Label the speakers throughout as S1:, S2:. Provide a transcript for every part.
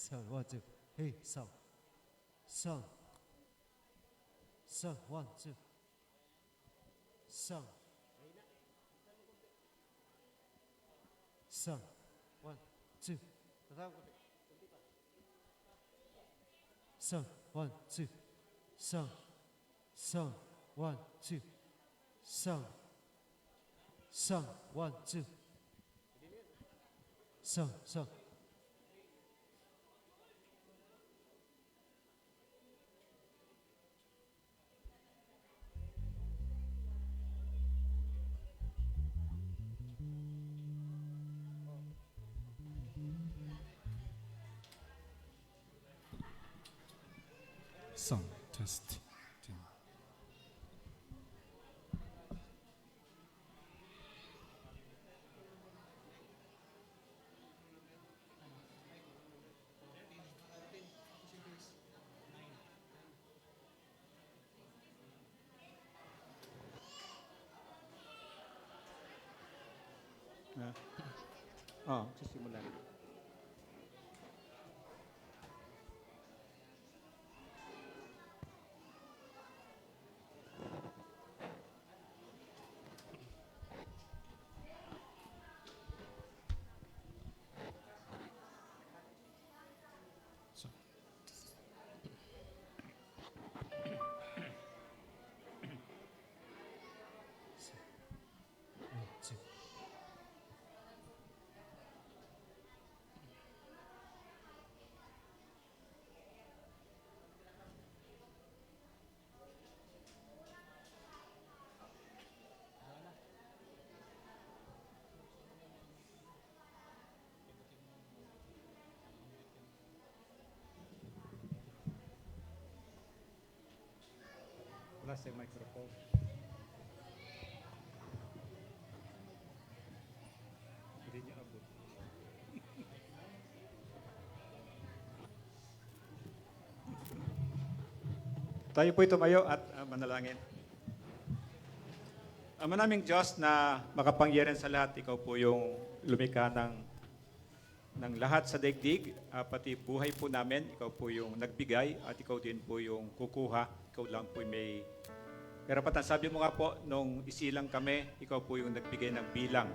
S1: Son, 1, 2. Hey, son. Son. Son, 1, 2. Son. Son, 1, 2. Son, 1, 2. Son. Son, 1, 2. Son. Son, 1, 2. Son, son.
S2: Sound test.
S3: Sisimulan.
S2: So,
S1: One, two.
S3: Wala sa microphone. Hindi niya abot. Tayo po'y tumayo at manalangin. Ama naming Diyos na makapangyarihan sa lahat, ikaw po yung lumikha ng lahat sa daigdig, pati buhay po namin, ikaw po yung nagbigay at ikaw din po yung kukuha. Ikaw lang po may karapatan. Sabi mo nga po, nung isilang kami, ikaw po yung nagbigay ng bilang.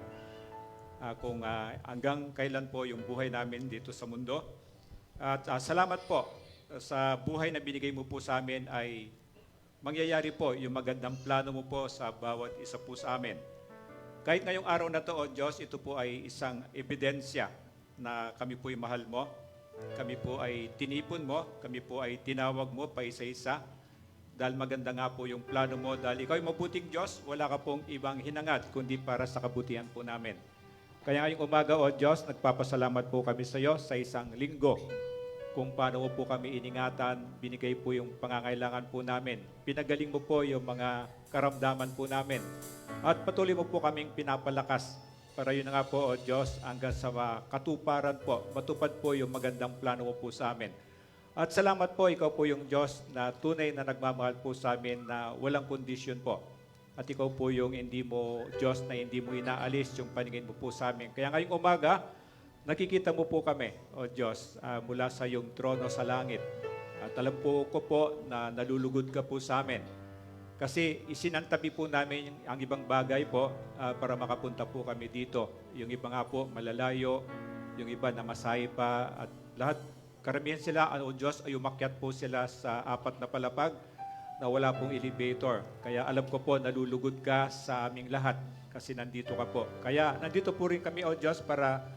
S3: Kung hanggang kailan po yung buhay namin dito sa mundo. At salamat po sa buhay na binigay mo po sa amin ay mangyayari po yung magandang plano mo po sa bawat isa po sa amin. Kahit ngayong araw na to, O Diyos, ito po ay isang ebidensya na kami po ay mahal mo, kami po ay tinipon mo, kami po ay tinawag mo pa isa-isa, dahil maganda nga po yung plano mo, dahil ikaw ay mabuting Diyos, wala ka pong ibang hinangad, kundi para sa kabutihan po namin. Kaya ngayong umaga, O Diyos, nagpapasalamat po kami sa iyo sa isang linggo, kung paano mo po kami iningatan, binigay po yung pangangailangan po namin. Pinagaling mo po yung mga karamdaman po namin. At patuloy mo po kaming pinapalakas para yun na nga po, O Diyos, hanggang sa katuparan po, matupad po yung magandang plano mo po sa amin. At salamat po, ikaw po yung Diyos na tunay na nagmamahal po sa amin na walang kondisyon po. At ikaw po yung hindi mo, Diyos, na hindi mo inaalis yung paningin mo po sa amin. Kaya ngayong umaga, nakikita mo po kami, O Diyos, mula sa iyong trono sa langit. At alam po ko po na nalulugod ka po sa amin. Kasi isinantabi po namin ang ibang bagay po para makapunta po kami dito. Yung iba nga po malalayo, yung iba na masahe pa at lahat. Karamihan sila, O Diyos, ay umakyat po sila sa 4 na palapag na wala pong elevator. Kaya alam ko po, nalulugod ka sa aming lahat kasi nandito ka po. Kaya nandito po rin kami, O Diyos, para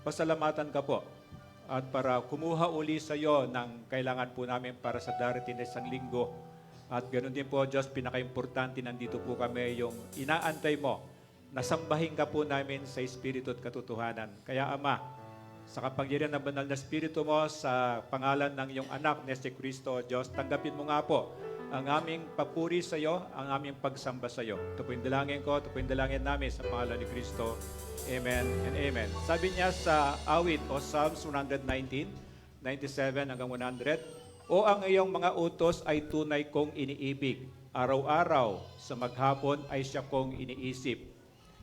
S3: pasalamatan ka po at para kumuha uli sa iyo ng kailangan po namin para sa darating na isang linggo. At ganoon din po, Diyos, pinaka-importante nandito po kami yung inaantay mo. Nasambahin ka po namin sa Espiritu at katotohanan. Kaya Ama, sa kapangyarihan ng banal na Espiritu mo, sa pangalan ng iyong anak, na si Kristo, Diyos, tanggapin mo nga po ang aming papuri sa iyo, ang aming pagsamba sa iyo. Ito po yung dalangin ko, ito po yung dalangin namin sa pangalan ni Kristo. Amen and amen. Sabi niya sa awit o Psalms 119, 97 hanggang 100, O ang iyong mga utos ay tunay kong iniibig. Araw-araw sa maghapon ay siya kong iniisip.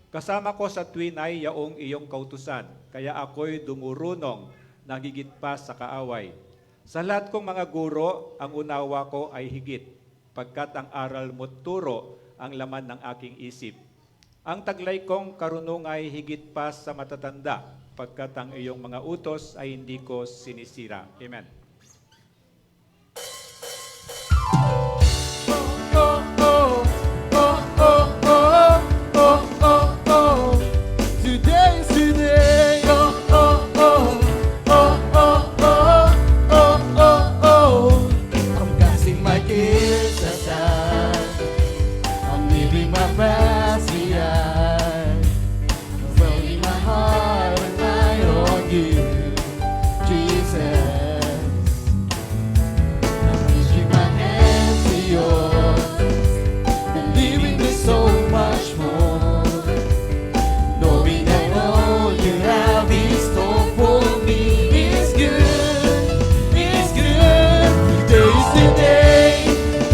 S3: Kasama ko sa tuwin ay yaong iyong kautusan, kaya ako'y dumurunong nagigit pa sa kaaway. Sa lahat kong mga guro, ang unawa ko ay higit, pagkat ang aral mo't turo ang laman ng aking isip. Ang taglay kong karunong ay higit pa sa matatanda, pagkat ang iyong mga utos ay hindi ko sinisira. Amen.
S2: Today is today. I'm casting my cares aside. I'm leaving my past behind. I'm throwing my heart and mind on you, Jesus. I'm reaching my hands to yours, believing there's so much more. Knowing that all you have in store for me is good, is good. Today is the day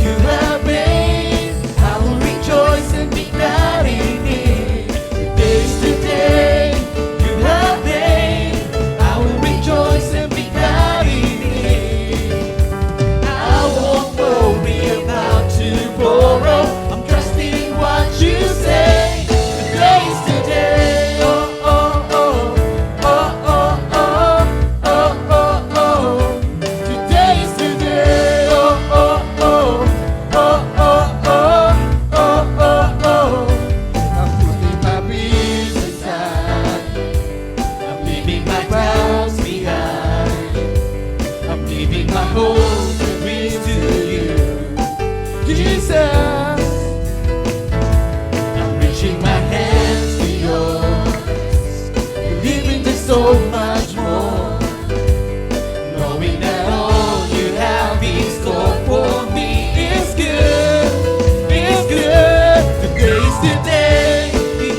S2: you have made. I will rejoice and be glad in it. Today is the day you have made. I will rejoice and be glad in it. I won't worry about tomorrow. I'm trusting what you say. Today is the day. Oh, oh, oh. Oh, oh, oh. Oh, oh, oh. Today is the day. Oh, oh, oh. Oh, oh, oh. Oh, oh, oh. I'm putting my bills aside. I'm leaving my doubts behind. I'm leaving my hopes and dreams to you, Jesus. I'm reaching my hands to yours, believing there's so much more. Knowing that all you have in store for me is good, is good. Today's the day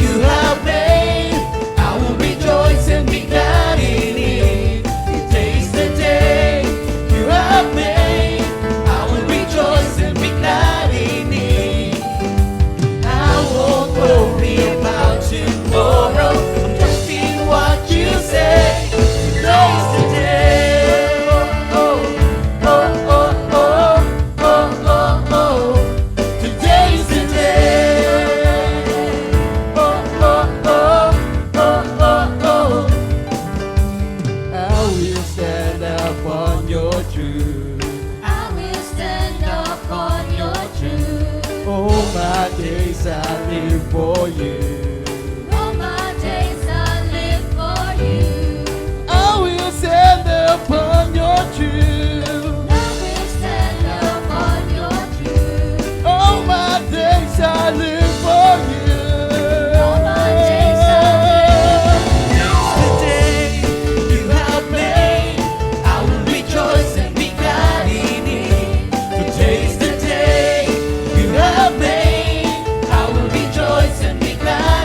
S2: you have made. I will rejoice and be glad in it. Today's the day you have made. I will rejoice and be glad in it. I won't worry about tomorrow. I'm trusting what you say. Today's the day. Oh, oh, oh, oh, oh, oh, oh. Today's the day. Oh, oh, oh, oh, oh, oh. I will stand upon your truth.
S4: I will stand upon your truth.
S2: All my days I live for you.
S4: All my days I live for you.
S2: I will stand upon your truth.
S4: I will stand upon your truth.
S2: All my days I live for you.
S4: All my days I live.
S2: It's the day you have made. I will rejoice and be glad in it. Today's the day you have made. I will rejoice and be glad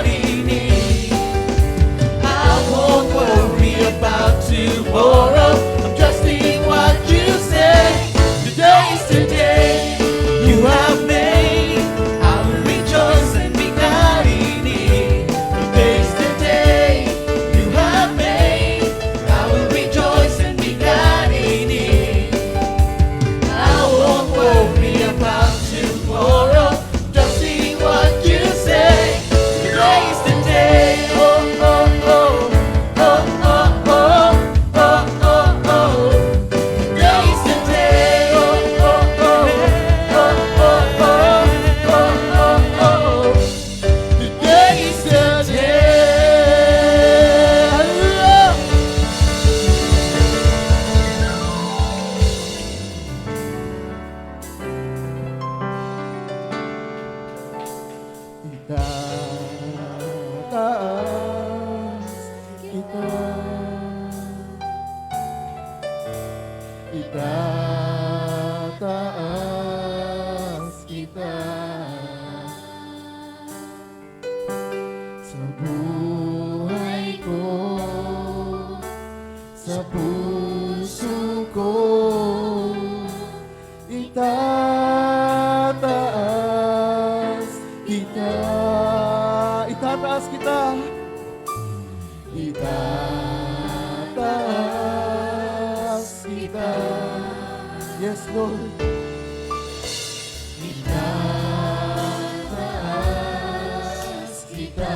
S2: Lord. Itataas kita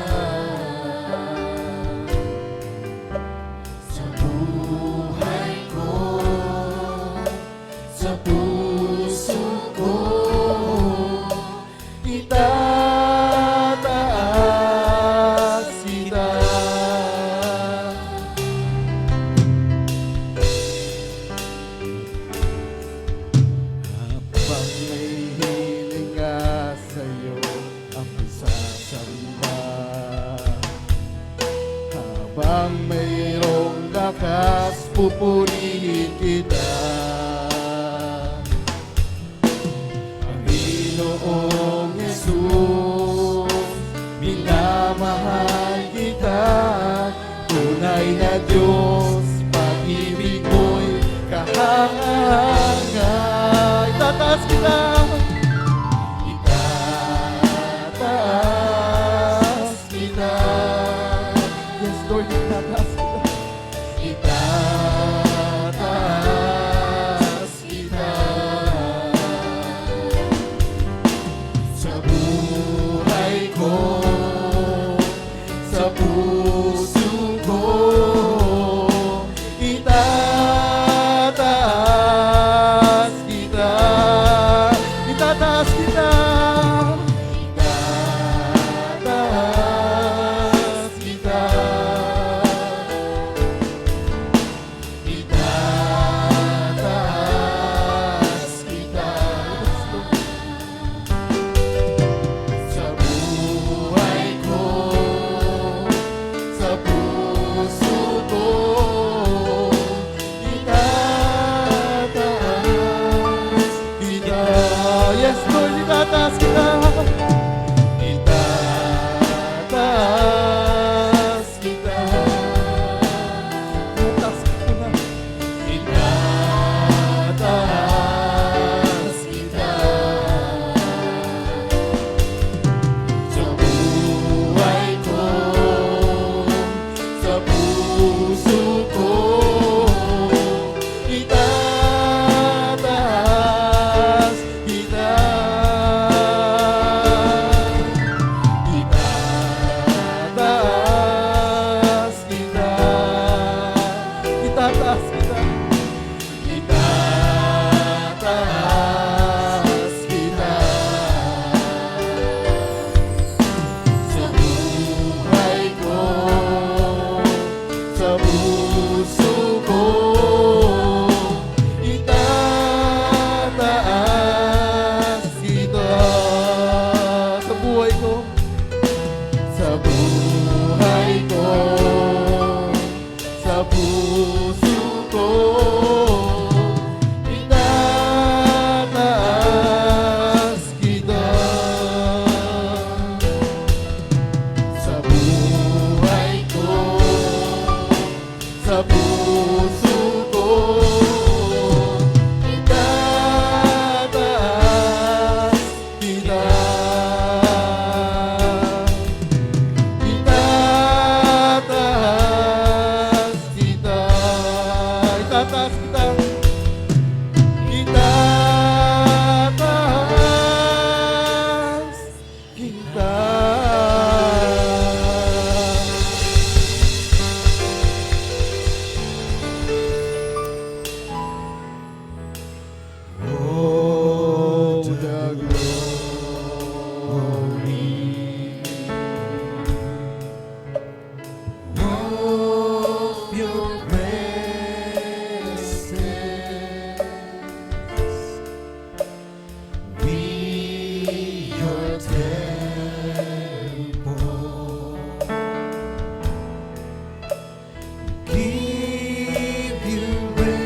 S2: sa buhay ko, sa puso ko. Itataas kita. Habang may hiling nga sa'yo, ako'y sasamba. Habang mayroong lakas, pupurihin kita. Panginoong Jesus, minamahal kita. Tunay na Diyos, pag-ibig mo'y kahanga-hanga. Itataas kita. Itataas kita. Yes, Lord, itataas kita. Itataas kita. Sa buhay ko, sa puso ko, itataas kita. Itataas kita. Itataas kita. Itataas kita. Sa buhay ko, sa puso ko, itataas kita. Yes, Lord, itataas kita. Itataas kita. Itataas kita. Itataas kita. Sa buhay ko, sa puso ko, itataas kita. Itataas kita. Itataas kita. Itataas kita. Sa buhay ko, sa puso ko, itataas kita. Sa buhay ko, sa buhay ko, sa puso ko, itataas kita. Sa buhay ko, sa puso ko, itataas kita. Itataas kita. Itataas kita. Itataas kita. Oh, the glory of your presence. We, your temple, give you reverence.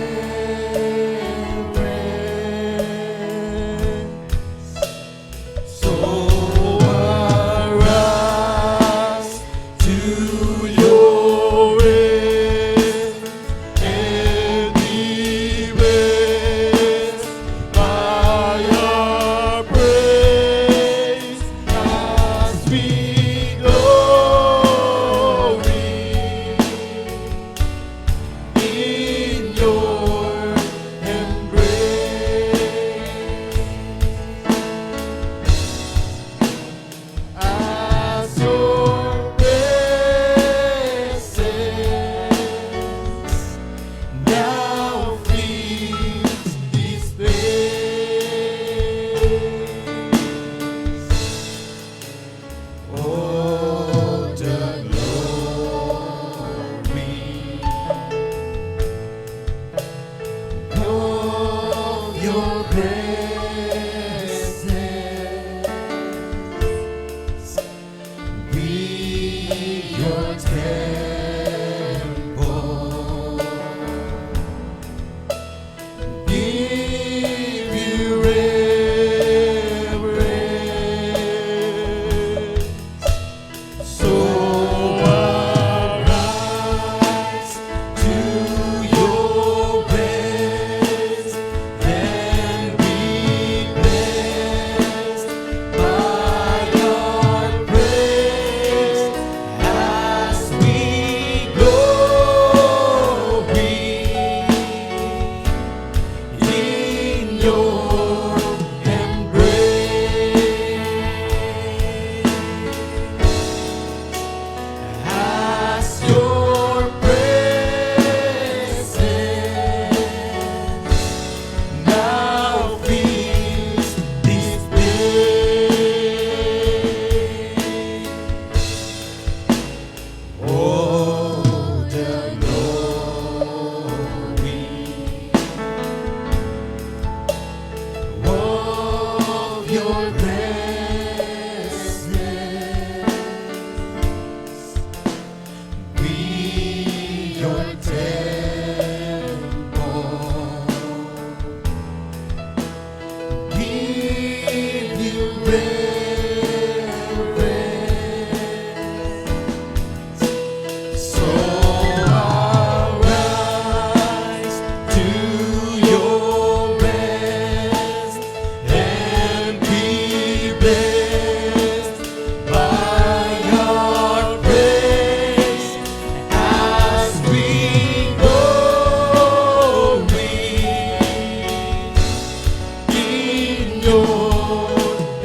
S2: your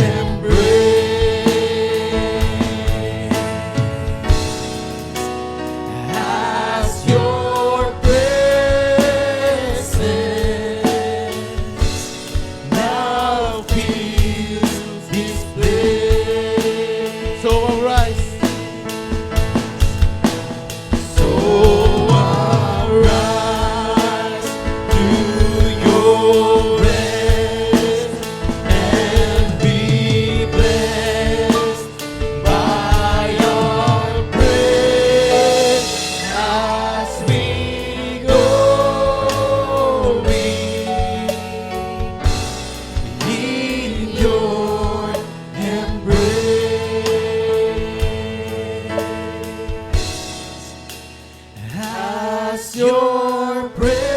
S2: embrace, as your presence now fills this place. So arise. So arise to your rest and be blessed by your praise as we glory in your embrace. As your presence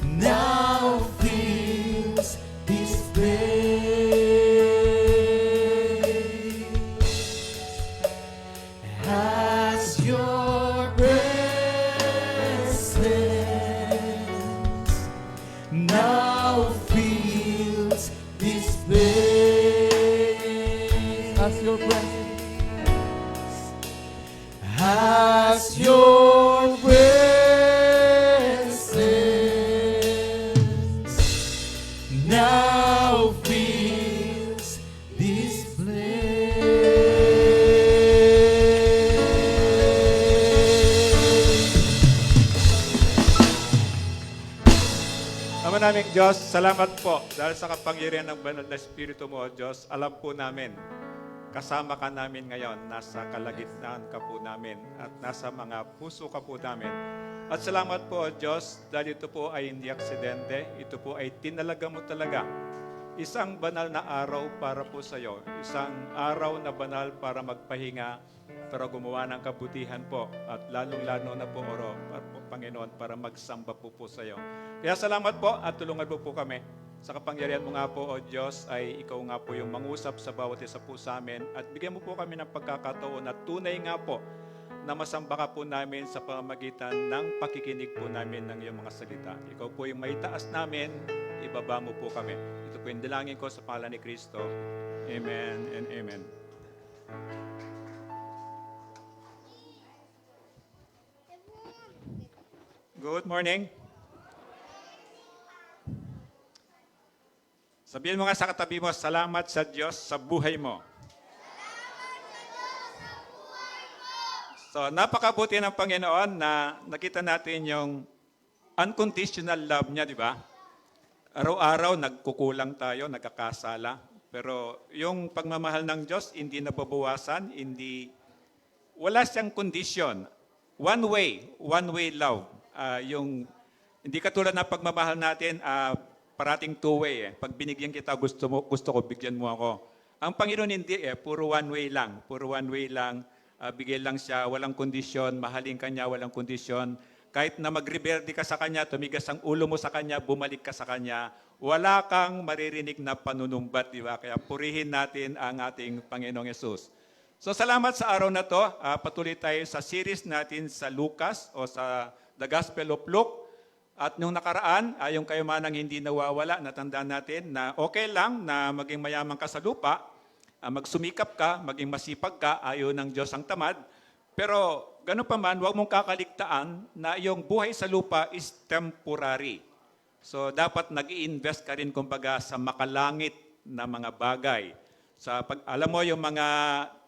S2: now fills this place, as your presence now fills this place, as your presence. As your presence now fills this place.
S3: Ama naming Diyos, salamat po dahil sa kapangyarihan ng banal na Espiritu mo, O Diyos. Alam po namin, kasama ka namin ngayon, nasa kalagitnaan ka po namin at nasa mga puso ka po namin. At salamat po, O Diyos, dahil ito po ay hindi aksidente, ito po ay tinalaga mo talaga. Isang banal na araw para po sa iyo, isang araw na banal para magpahinga, para gumawa ng kabutihan po, at lalong-lalo na po, Panginoon, para magsamba po sa iyo. Kaya salamat po at tulungan mo po kami. Sa kapangyarihan mo nga po, O Diyos, ay ikaw nga po yung mangusap sa bawat isa po sa amin at bigyan mo po kami ng pagkakataon na tunay nga po na masamba ka po namin sa pamamagitan ng pakikinig po namin ng iyong mga salita. Ikaw po yung maitaas namin, ibaba mo po kami. Ito po yung dalangin ko sa pangalan ni Kristo. Amen and amen. Good morning. Sabihin mo nga sa katabi mo, salamat sa Diyos sa buhay mo. So, napakabuti ng Panginoon na nakita natin yung unconditional love niya, di ba? Araw-araw nagkukulang tayo, nagkakasala. Pero yung pagmamahal ng Diyos, hindi nababawasan, wala siyang condition. One way love. Hindi katulad ng pagmamahal natin, parating two-way. Pag binigyan kita, gusto ko, bigyan mo ako. Ang Panginoon hindi puro one way lang. Puro one way lang, bigay lang siya, walang kondisyon, mahalin ka niya, walang kondisyon. Kahit na magrebelde ka sa Kanya, tumigas ang ulo mo sa Kanya, bumalik ka sa Kanya, wala kang maririnig na panunumbat, di ba? Kaya purihin natin ang ating Panginoong Yesus. So salamat sa araw na to. Patuloy tayo sa series natin sa Lucas o sa The Gospel of Luke. At nung nakaraan, yung kayamanang hindi nawawala, natandaan natin na okay lang na maging mayaman ka sa lupa, magsumikap ka, maging masipag ka, ayaw ng Diyos ang tamad. Pero ganun pa man, huwag mong kakaligtaan na yung buhay sa lupa is temporary. So dapat nag-i-invest ka rin kumbaga sa makalangit na mga bagay. Alam mo yung mga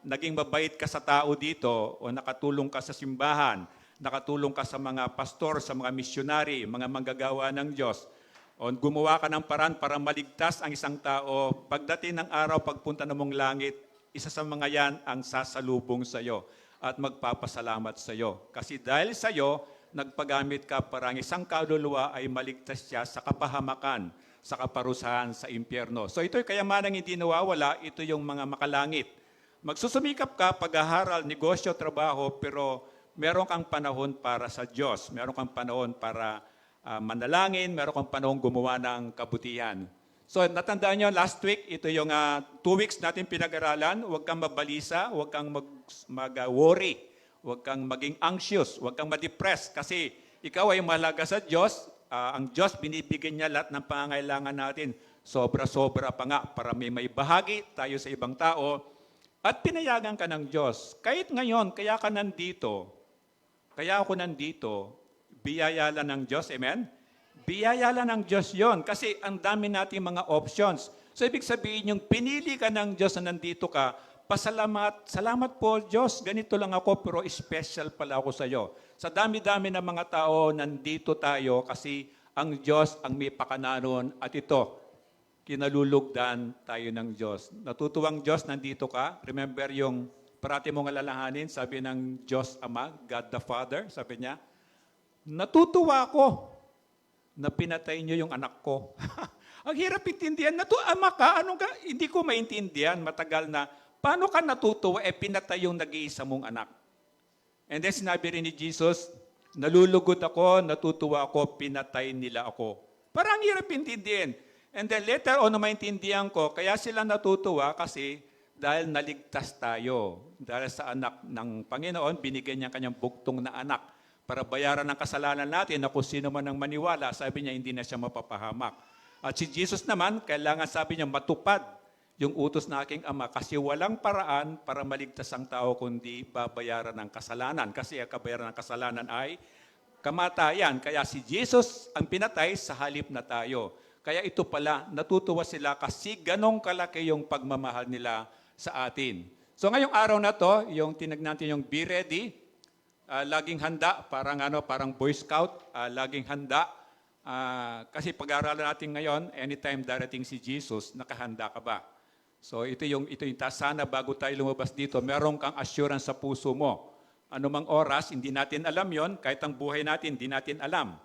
S3: naging mabait ka sa tao dito o nakatulong ka sa simbahan, nakatulong ka sa mga pastor, sa mga missionary, mga manggagawa ng Diyos. O gumawa ka ng paraan para maligtas ang isang tao. Pagdating ng araw, pagpunta ng mong langit, isa sa mga yan ang sasalubong sa iyo at magpapasalamat sa iyo. Kasi dahil sa iyo, nagpagamit ka para ang isang kaluluwa ay maligtas siya sa kapahamakan, sa kaparusahan sa impyerno. So ito'y kayamanang hindi nawawala, ito yung mga makalangit. Magsusumikap ka, pag-aaral, negosyo, trabaho, pero meron kang panahon para sa Diyos. Meron kang panahon para manalangin, meron kang panahon gumawa ng kabutihan. So natandaan nyo, last week, ito yung 2 weeks natin pinag-aralan. Huwag kang mabalisa, huwag kang mag-worry, huwag kang maging anxious, huwag kang ma-depress kasi ikaw ay mahalaga sa Diyos, ang Diyos binibigyan niya lahat ng pangangailangan natin. Sobra-sobra pa nga para may bahagi tayo sa ibang tao. At pinayagan ka ng Diyos. Kahit ngayon, kaya ka nandito, kaya ako nandito, biyaya lang ng Diyos, amen? Biyaya lang ng Diyos yon kasi ang dami nating mga options. So ibig sabihin yung pinili ka ng Diyos na nandito ka, pasalamat, salamat po Diyos, ganito lang ako pero special pala ako sa iyo. Sa dami-dami ng mga tao, nandito tayo kasi ang Diyos ang may pakananon at ito, kinalulugdan tayo ng Diyos. Natutuwang Diyos, nandito ka. Remember yung parati mong alalahanin, sabi ng Diyos Ama, God the Father, sabi niya, natutuwa ako na pinatay niyo yung anak ko. Ang hirap intindihan. Ama ka, ano ka? Hindi ko maintindihan, matagal na. Paano ka natutuwa, pinatay yung nag-iisa mong anak? And then sinabi rin ni Jesus, nalulugod ako, natutuwa ako, pinatay nila ako. Parang hirap intindihan. And then later on, maintindihan ko, kaya sila natutuwa kasi dahil naligtas tayo. Dahil sa anak ng Panginoon, binigyan niya kanyang bugtong na anak para bayaran ng kasalanan natin na kung sino man ang maniwala, sabi niya, hindi na siya mapapahamak. At si Jesus naman, kailangan sabi niya, matupad yung utos na aking Ama kasi walang paraan para maligtas ang tao kundi babayaran ng kasalanan. Kasi ang kabayaran ng kasalanan ay kamatayan. Kaya si Jesus ang pinatay sa halip na tayo. Kaya ito pala, natutuwa sila kasi ganong kalaki yung pagmamahal nila sa atin. So ngayong araw na to, yung tinagnan natin yung be ready, laging handa, parang Boy Scout, laging handa. Kasi pag-aaralan natin ngayon, anytime darating si Jesus, nakahanda ka ba? So ito yung sana bago tayo lumabas dito, meron kang assurance sa puso mo. Anumang oras, hindi natin alam yon, kahit ang buhay natin, hindi natin alam.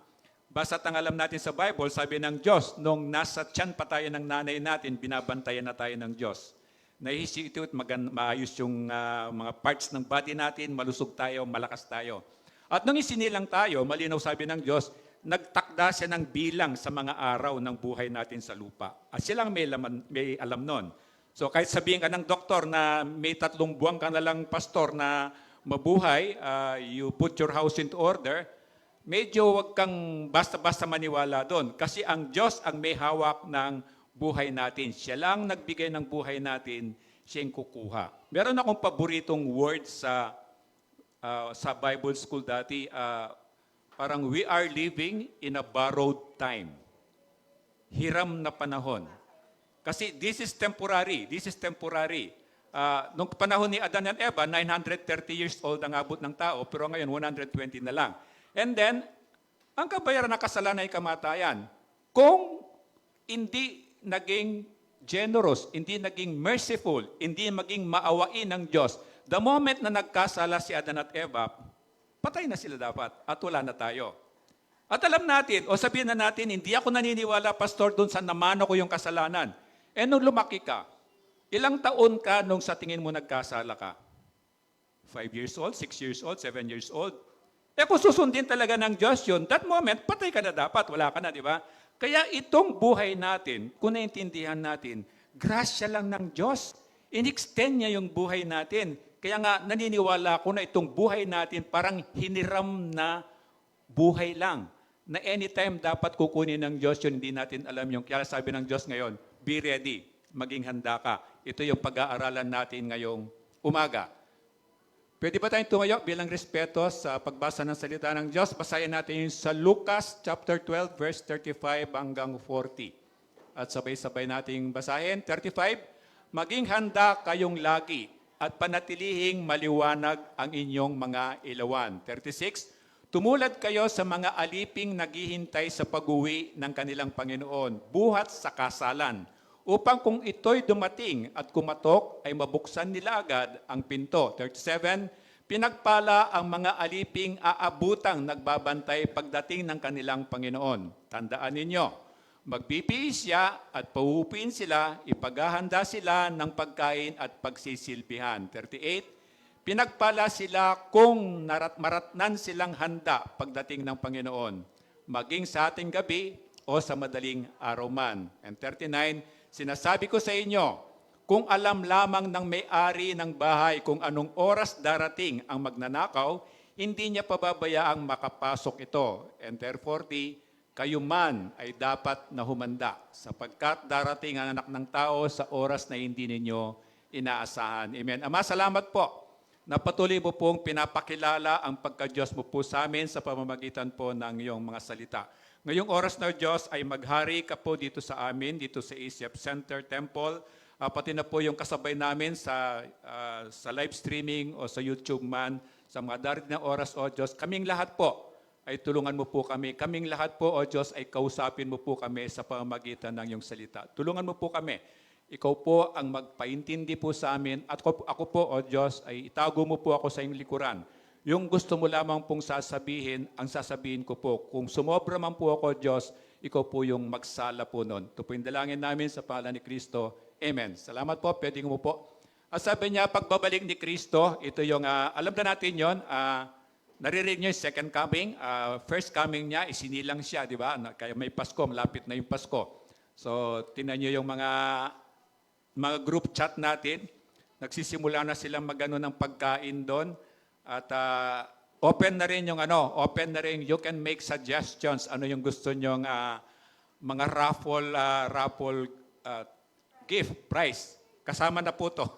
S3: Basta't ang alam natin sa Bible, sabi ng Diyos, nung nasa tiyan pa tayo ng nanay natin, binabantayan na tayo ng Diyos. Nahihisi ito at maayos yung mga parts ng body natin, malusog tayo, malakas tayo. At nung isinilang tayo, malinaw sabi ng Diyos, nagtakda siya ng bilang sa mga araw ng buhay natin sa lupa. At silang may alam nun. So kahit sabihin ka ng doktor na may 3 buwan ka na lang pastor na mabuhay, you put your house into order, medyo wag kang basta-basta maniwala doon. Kasi ang Diyos ang may hawak ng buhay natin. Siya lang nagbigay ng buhay natin, siya yung kukuha. Meron akong paboritong word sa Bible school dati, parang we are living in a borrowed time. Hiram na panahon. Kasi this is temporary. This is temporary. Nung panahon ni Adan and Eva, 930 years old ang abot ng tao, pero ngayon 120 na lang. And then, ang kabayaran ng kasalanan ay kamatayan. Kung hindi naging generous, hindi naging merciful, hindi maging maawain ng Diyos, the moment na nagkasala si Adan at Eva, patay na sila dapat at wala na tayo. At alam natin, o sabihin na natin, hindi ako naniniwala, Pastor, doon sa namano ko yung kasalanan. Nung lumaki ka, ilang taon ka nung sa tingin mo nagkasala ka? 5 years old, 6 years old, 7 years old? Kung susundin talaga ng Diyos yun, that moment, patay ka na dapat, wala ka na, di ba? Kaya itong buhay natin, kung naintindihan natin, grasya lang ng Diyos. In-extend niya yung buhay natin. Kaya nga, naniniwala ako na itong buhay natin parang hiniram na buhay lang. Na anytime dapat kukunin ng Diyos yun, hindi natin alam yung. Kaya sabi ng Diyos ngayon, be ready, maging handa ka. Ito yung pag-aaralan natin ngayong umaga. Pwede ba tayong tumayo bilang respeto sa pagbasa ng salita ng Diyos? Basahin natin yung sa Lucas chapter 12, verse 35 hanggang 40. At sabay-sabay nating basahin. 35, maging handa kayong lagi at panatilihing maliwanag ang inyong mga ilawan. 36, tumulad kayo sa mga aliping naghihintay sa pag-uwi ng kanilang Panginoon, buhat sa kasalan, upang kung ito'y dumating at kumatok, ay mabuksan nila agad ang pinto. 37, pinagpala ang mga aliping aabutang nagbabantay pagdating ng kanilang Panginoon. Tandaan ninyo, magbibihis siya at pauupiin sila, ipaghahanda sila ng pagkain at pagsisilbihan. 38, pinagpala sila kung maratnan silang handa pagdating ng Panginoon, maging sa ating gabi o sa madaling araw man. And 39, sinasabi ko sa inyo, kung alam lamang ng may-ari ng bahay kung anong oras darating ang magnanakaw, hindi niya pababayaang makapasok ito. And 40,
S5: kayo man ay dapat na humanda sapagkat darating ang anak ng tao sa oras na hindi ninyo inaasahan. Amen. Ama, salamat po na patuloy mo pong pinapakilala ang pagka-Diyos mo po sa amin sa pamamagitan po ng iyong mga salita. Ngayong oras na Diyos ay maghari ka po dito sa amin, dito sa ACF Center Temple, pati na po yung kasabay namin sa live streaming o sa YouTube man, sa mga darating na oras, O Diyos. Kaming lahat po ay tulungan mo po kami. Kaming lahat po, O Diyos, ay kausapin mo po kami sa pamamagitan ng iyong salita. Tulungan mo po kami. Ikaw po ang magpaintindi po sa amin at ako po, O Diyos, ay itago mo po ako sa iyong likuran. Yung gusto mo lamang pong sasabihin, ang sasabihin ko po. Kung sumobra man po ako, Diyos, ikaw po yung magsala po nun. Ito po yung dalangin namin sa pangalan ni Kristo. Amen. Salamat po. Pwede mo po. Sabi niya, pagbabalik ni Kristo, ito yung, alam na natin yon, naririnig niyo yung second coming. First coming niya, isinilang siya, di ba? Kaya may Pasko, malapit na yung Pasko. So, tingnan niyo yung mga group chat natin. Nagsisimula na silang magano ng pagkain doon. At open na rin open na rin, you can make suggestions, ano yung gusto nyong mga raffle gift, prize. Kasama na po to.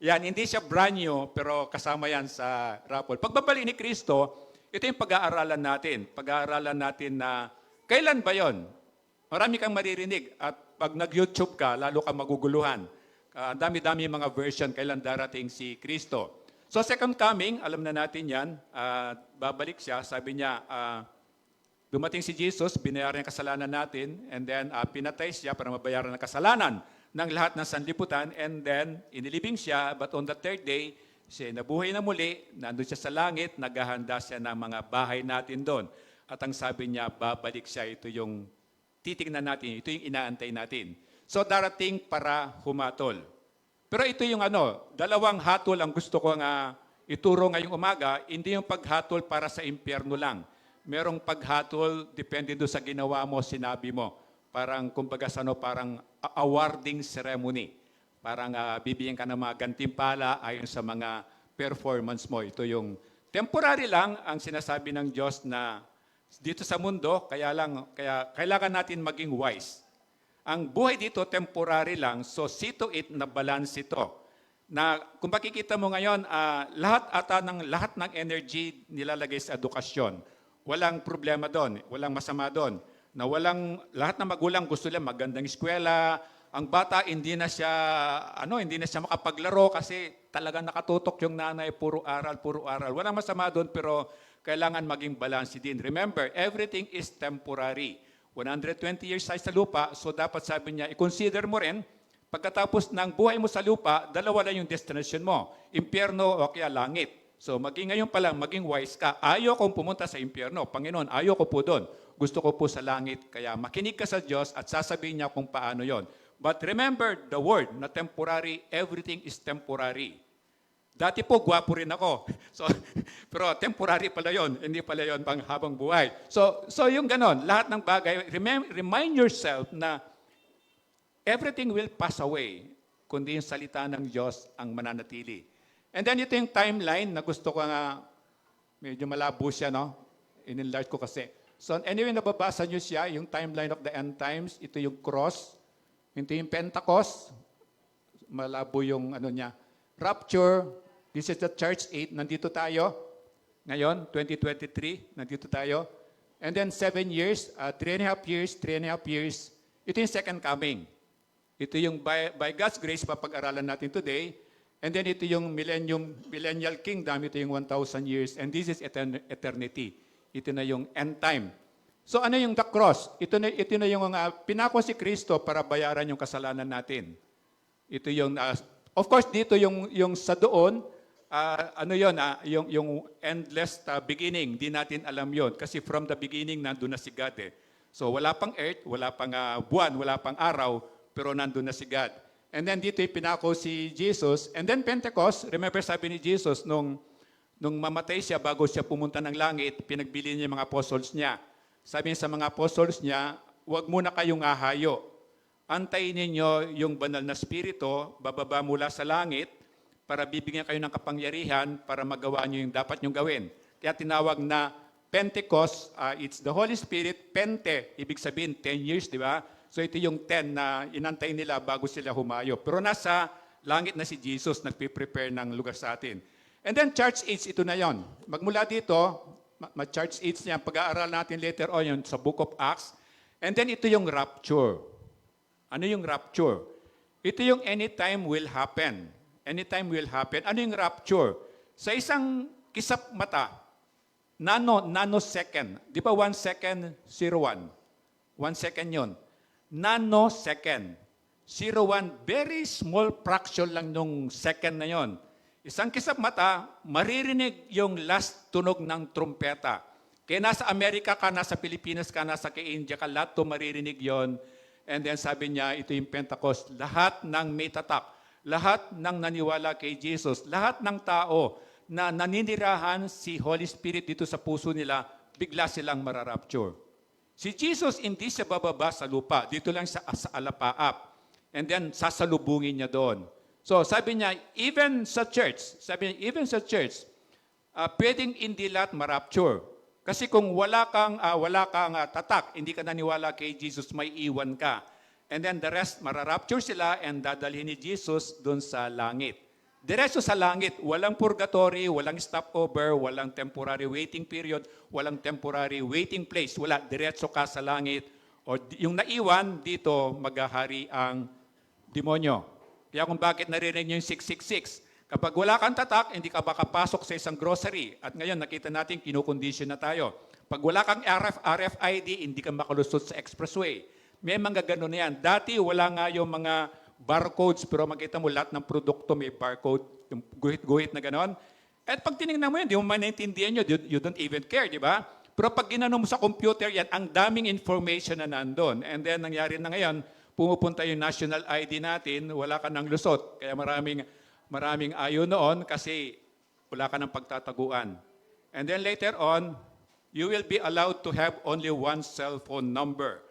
S5: Yan, hindi siya brand new, pero kasama yan sa raffle. Pagbabalik ni Kristo, ito yung pag-aaralan natin. Pag-aaralan natin na, kailan ba yon? Marami kang maririnig. At pag nag-YouTube ka, lalo kang maguguluhan. Dami-dami mga version kailan darating si Kristo. So second coming, alam na natin yan, babalik siya, sabi niya, dumating si Jesus, binayaran ang kasalanan natin, and then pinatay siya para mabayaran ang kasalanan ng lahat ng sanlibutan, and then inilibing siya, but on the third day, siya nabuhay na muli, nandun siya sa langit, naghahanda siya ng mga bahay natin doon. At ang sabi niya, babalik siya, ito yung titignan natin, ito yung inaantay natin. So darating para humatol. Pero ito yung dalawang hatol ang gusto ko ituro ngayong umaga, hindi yung paghatol para sa impyerno lang. Merong paghatol, depende doon sa ginawa mo, sinabi mo. Parang, kumbaga parang awarding ceremony. Parang bibigyan ka ng mga gantimpala ayon sa mga performance mo. Ito yung temporary lang ang sinasabi ng Diyos na dito sa mundo, kaya kailangan natin maging wise. Ang buhay dito, temporary lang, so see to it na balance ito. Na kung makikita mo ngayon, lahat ng energy nilalagay sa edukasyon. Walang problema doon, walang masama doon. Na lahat ng magulang gusto nila magandang eskwela. Ang bata hindi na siya makapaglaro kasi talagang nakatutok yung nanay, puro aral. Walang masama doon, pero kailangan maging balance din. Remember, everything is temporary. 120 years tayo sa lupa, so dapat sabi niya, i-consider mo rin, pagkatapos ng buhay mo sa lupa, dalawa lang yung destination mo, impyerno o kaya langit. So ngayon pa lang, maging wise ka. Ayaw kong pumunta sa impyerno. Panginoon, ayaw ko po doon. Gusto ko po sa langit. Kaya makinig ka sa Diyos at sasabihin niya kung paano yon. But remember the word na temporary, everything is temporary. Dati po, gwapo rin ako. Pero temporary pala yon, hindi pala yon pang habang buhay. So yung ganon, lahat ng bagay, remind yourself na everything will pass away, kundi yung salita ng Diyos ang mananatili. And then ito yung timeline na gusto ko medyo malabo siya, in-enlarge ko kasi. So anyway, nababasa nyo siya, yung timeline of the end times, ito yung cross, ito yung Pentecost, malabo yung niya, rapture. This is the church 8. Nandito tayo. Ngayon, 2023. Nandito tayo. And then 7 years, 3.5 years. Ito yung second coming. Ito yung by God's grace, papag-aralan natin today. And then ito yung millennial kingdom. Ito yung 1,000 years. And this is eternity. Ito na yung end time. So ano yung the cross? Ito na yung pinako si Kristo para bayaran yung kasalanan natin. Ito yung, of course, dito yung sa doon, yung endless beginning, di natin alam yon kasi from the beginning nandun na si God So wala pang earth, wala pang buwan, wala pang araw, pero nandun na si God. And then dito pinako si Jesus. And then Pentecost, remember sabi ni Jesus nung mamatay siya bago siya pumunta ng langit, pinagbili niya yung mga apostles niya. Sabi niya sa mga apostles niya, huwag muna kayong ahayo. Antayin ninyo yung banal na spirito, bababa mula sa langit, para bibigyan kayo ng kapangyarihan para magawa nyo yung dapat nyong gawin. Kaya tinawag na Pentecost, it's the Holy Spirit, Pente, ibig sabihin 10 years, di ba? So ito yung 10 na inantay nila bago sila humayo. Pero nasa langit na si Jesus, nagpiprepare ng lugar sa atin. And then church age, ito na yon. Magmula dito, church age niya, pag-aaral natin later on yun sa Book of Acts. And then ito yung rapture. Ano yung rapture? Ito yung anytime will happen. Anytime will happen. Ano yung rapture? Sa isang kisap mata, nanosecond. Di ba 1 second, 01? 1 second yun. Nanosecond. 01, very small fraction lang nung second na yon. Isang kisap mata, maririnig yung last tunog ng trumpeta. Kaya nasa Amerika ka, nasa Pilipinas ka, nasa kay India ka, lahat to maririnig yon. And then sabi niya, ito yung Pentecost, lahat ng may tatak, lahat ng naniwala kay Jesus, lahat ng tao na naninirahan si Holy Spirit dito sa puso nila, bigla silang mararapture. Si Jesus hindi siya bababa sa lupa, dito lang sa alapaap. And then sasalubungin niya doon. So sabi niya, even sa church, pwedeng hindi lahat marapture. Kasi kung wala kang tatak, hindi ka naniwala kay Jesus, may iwan ka. And then the rest, mararapture sila and dadalhin ni Jesus doon sa langit. Diretso sa langit, walang purgatory, walang stopover, walang temporary waiting period, walang temporary waiting place. Wala, diretso ka sa langit. O yung naiwan, dito maghahari ang demonyo. Kaya kung bakit naririnig niyo yung 666, kapag wala kang tatak, hindi ka makapasok sa isang grocery. At ngayon, nakita natin, kinukondisyon na tayo. Pag wala kang RFID, hindi ka makalusot sa expressway. May mga gano'n na yan. Dati, wala nga yung mga barcodes, pero makita mo lahat ng produkto may barcode, yung guhit-guhit na gano'n. At pag tinignan mo yun, di mo maintindihan nyo, you don't even care, di ba? Pero pag ginano mo sa computer yan, ang daming information na nandun. And then, nangyari na ngayon, pumupunta yung national ID natin, wala ka ng lusot. Kaya maraming ayaw noon kasi wala ka ng pagtataguan. And then later on, you will be allowed to have only one cell phone number.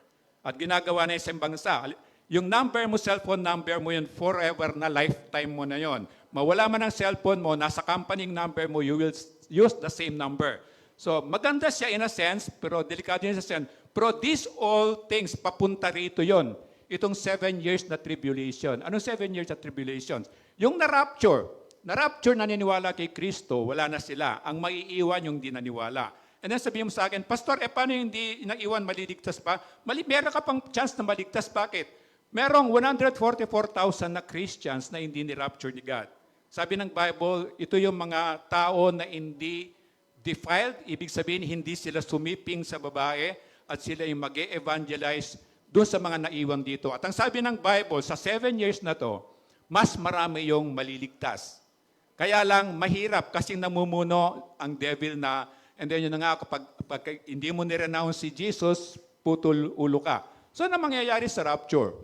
S5: At ginagawa na isang bansa, yung number mo, cellphone number mo yun, forever na lifetime mo na yon. Mawala man ang cellphone mo, nasa company number mo, you will use the same number. So maganda siya in a sense, pero delikado yun sa sense. Pero these all things, papunta rito yon. Itong 7 years na tribulation. Anong 7 years na tribulation? Yung na-rapture naniniwala kay Kristo, wala na sila. Ang maiiwan yung di naniwala. And then sabihin mo sa akin, Pastor, paano yung di naiwan, maliligtas pa? Meron ka pang chance na maligtas. Bakit? Merong 144,000 na Christians na hindi ni-rapture ni God. Sabi ng Bible, ito yung mga tao na hindi defiled, ibig sabihin hindi sila sumiping sa babae at sila yung mag-evangelize doon sa mga naiwan dito. At ang sabi ng Bible, sa 7 years na to, mas marami yung maliligtas. Kaya lang mahirap kasi namumuno ang devil na, and then yun na nga, kapag hindi mo nirenounce si Jesus, putol ulo ka. So ano mangyayari sa rapture?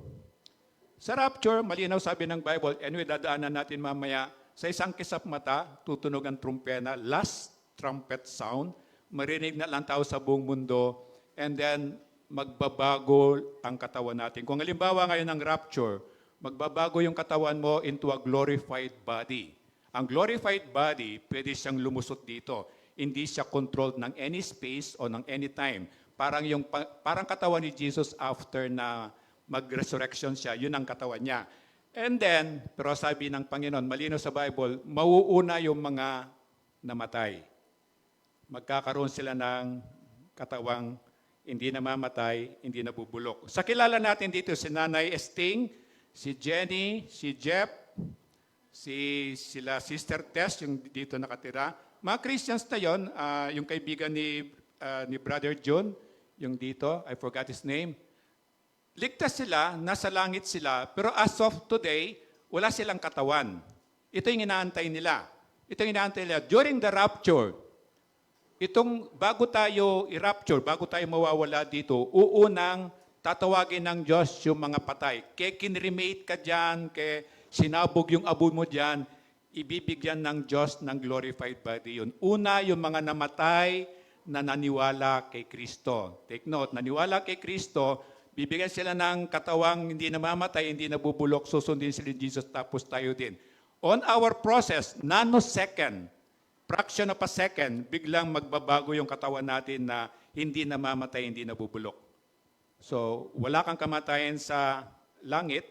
S5: Sa rapture, malinaw sabi ng Bible, anyway, dadaanan natin mamaya, sa isang kisap mata, tutunog ang trumpena, last trumpet sound, marinig na lang tao sa buong mundo, and then magbabago ang katawan natin. Kung halimbawa ngayon ng rapture, magbabago yung katawan mo into a glorified body. Ang glorified body, pwede siyang lumusot dito. Hindi siya controlled ng any space o ng any time. Parang katawan ni Jesus after na mag-resurrection siya, yun ang katawan niya. And then, pero sabi ng Panginoon, malinaw sa Bible, mauuna yung mga namatay. Magkakaroon sila ng katawang hindi namamatay, hindi nabubulok. Sa kilala natin dito, si Nanay Esting, si Jenny, si Jeff, sila Sister Tess, yung dito nakatira. Mga Christians na yon, yung kaibigan ni Brother John, yung dito, I forgot his name. Ligtas sila, nasa langit sila, pero as of today, wala silang katawan. Ito yung inaantay nila. During the rapture, bago tayo i-rapture, bago tayo mawawala dito, uunang tatawagin ng Diyos yung mga patay. Kaya kinremate ka dyan, kaya sinabog yung abo mo dyan, ibibigyan ng Diyos ng glorified body yun. Una, yung mga namatay na naniwala kay Kristo. Take note, naniwala kay Kristo, bibigyan sila ng katawang hindi namamatay, hindi nabubulok, susundin sila ni Jesus, tapos tayo din. On our process, nanosecond, fraction of a second, biglang magbabago yung katawan natin na hindi namamatay, hindi nabubulok. So, wala kang kamatayan sa langit,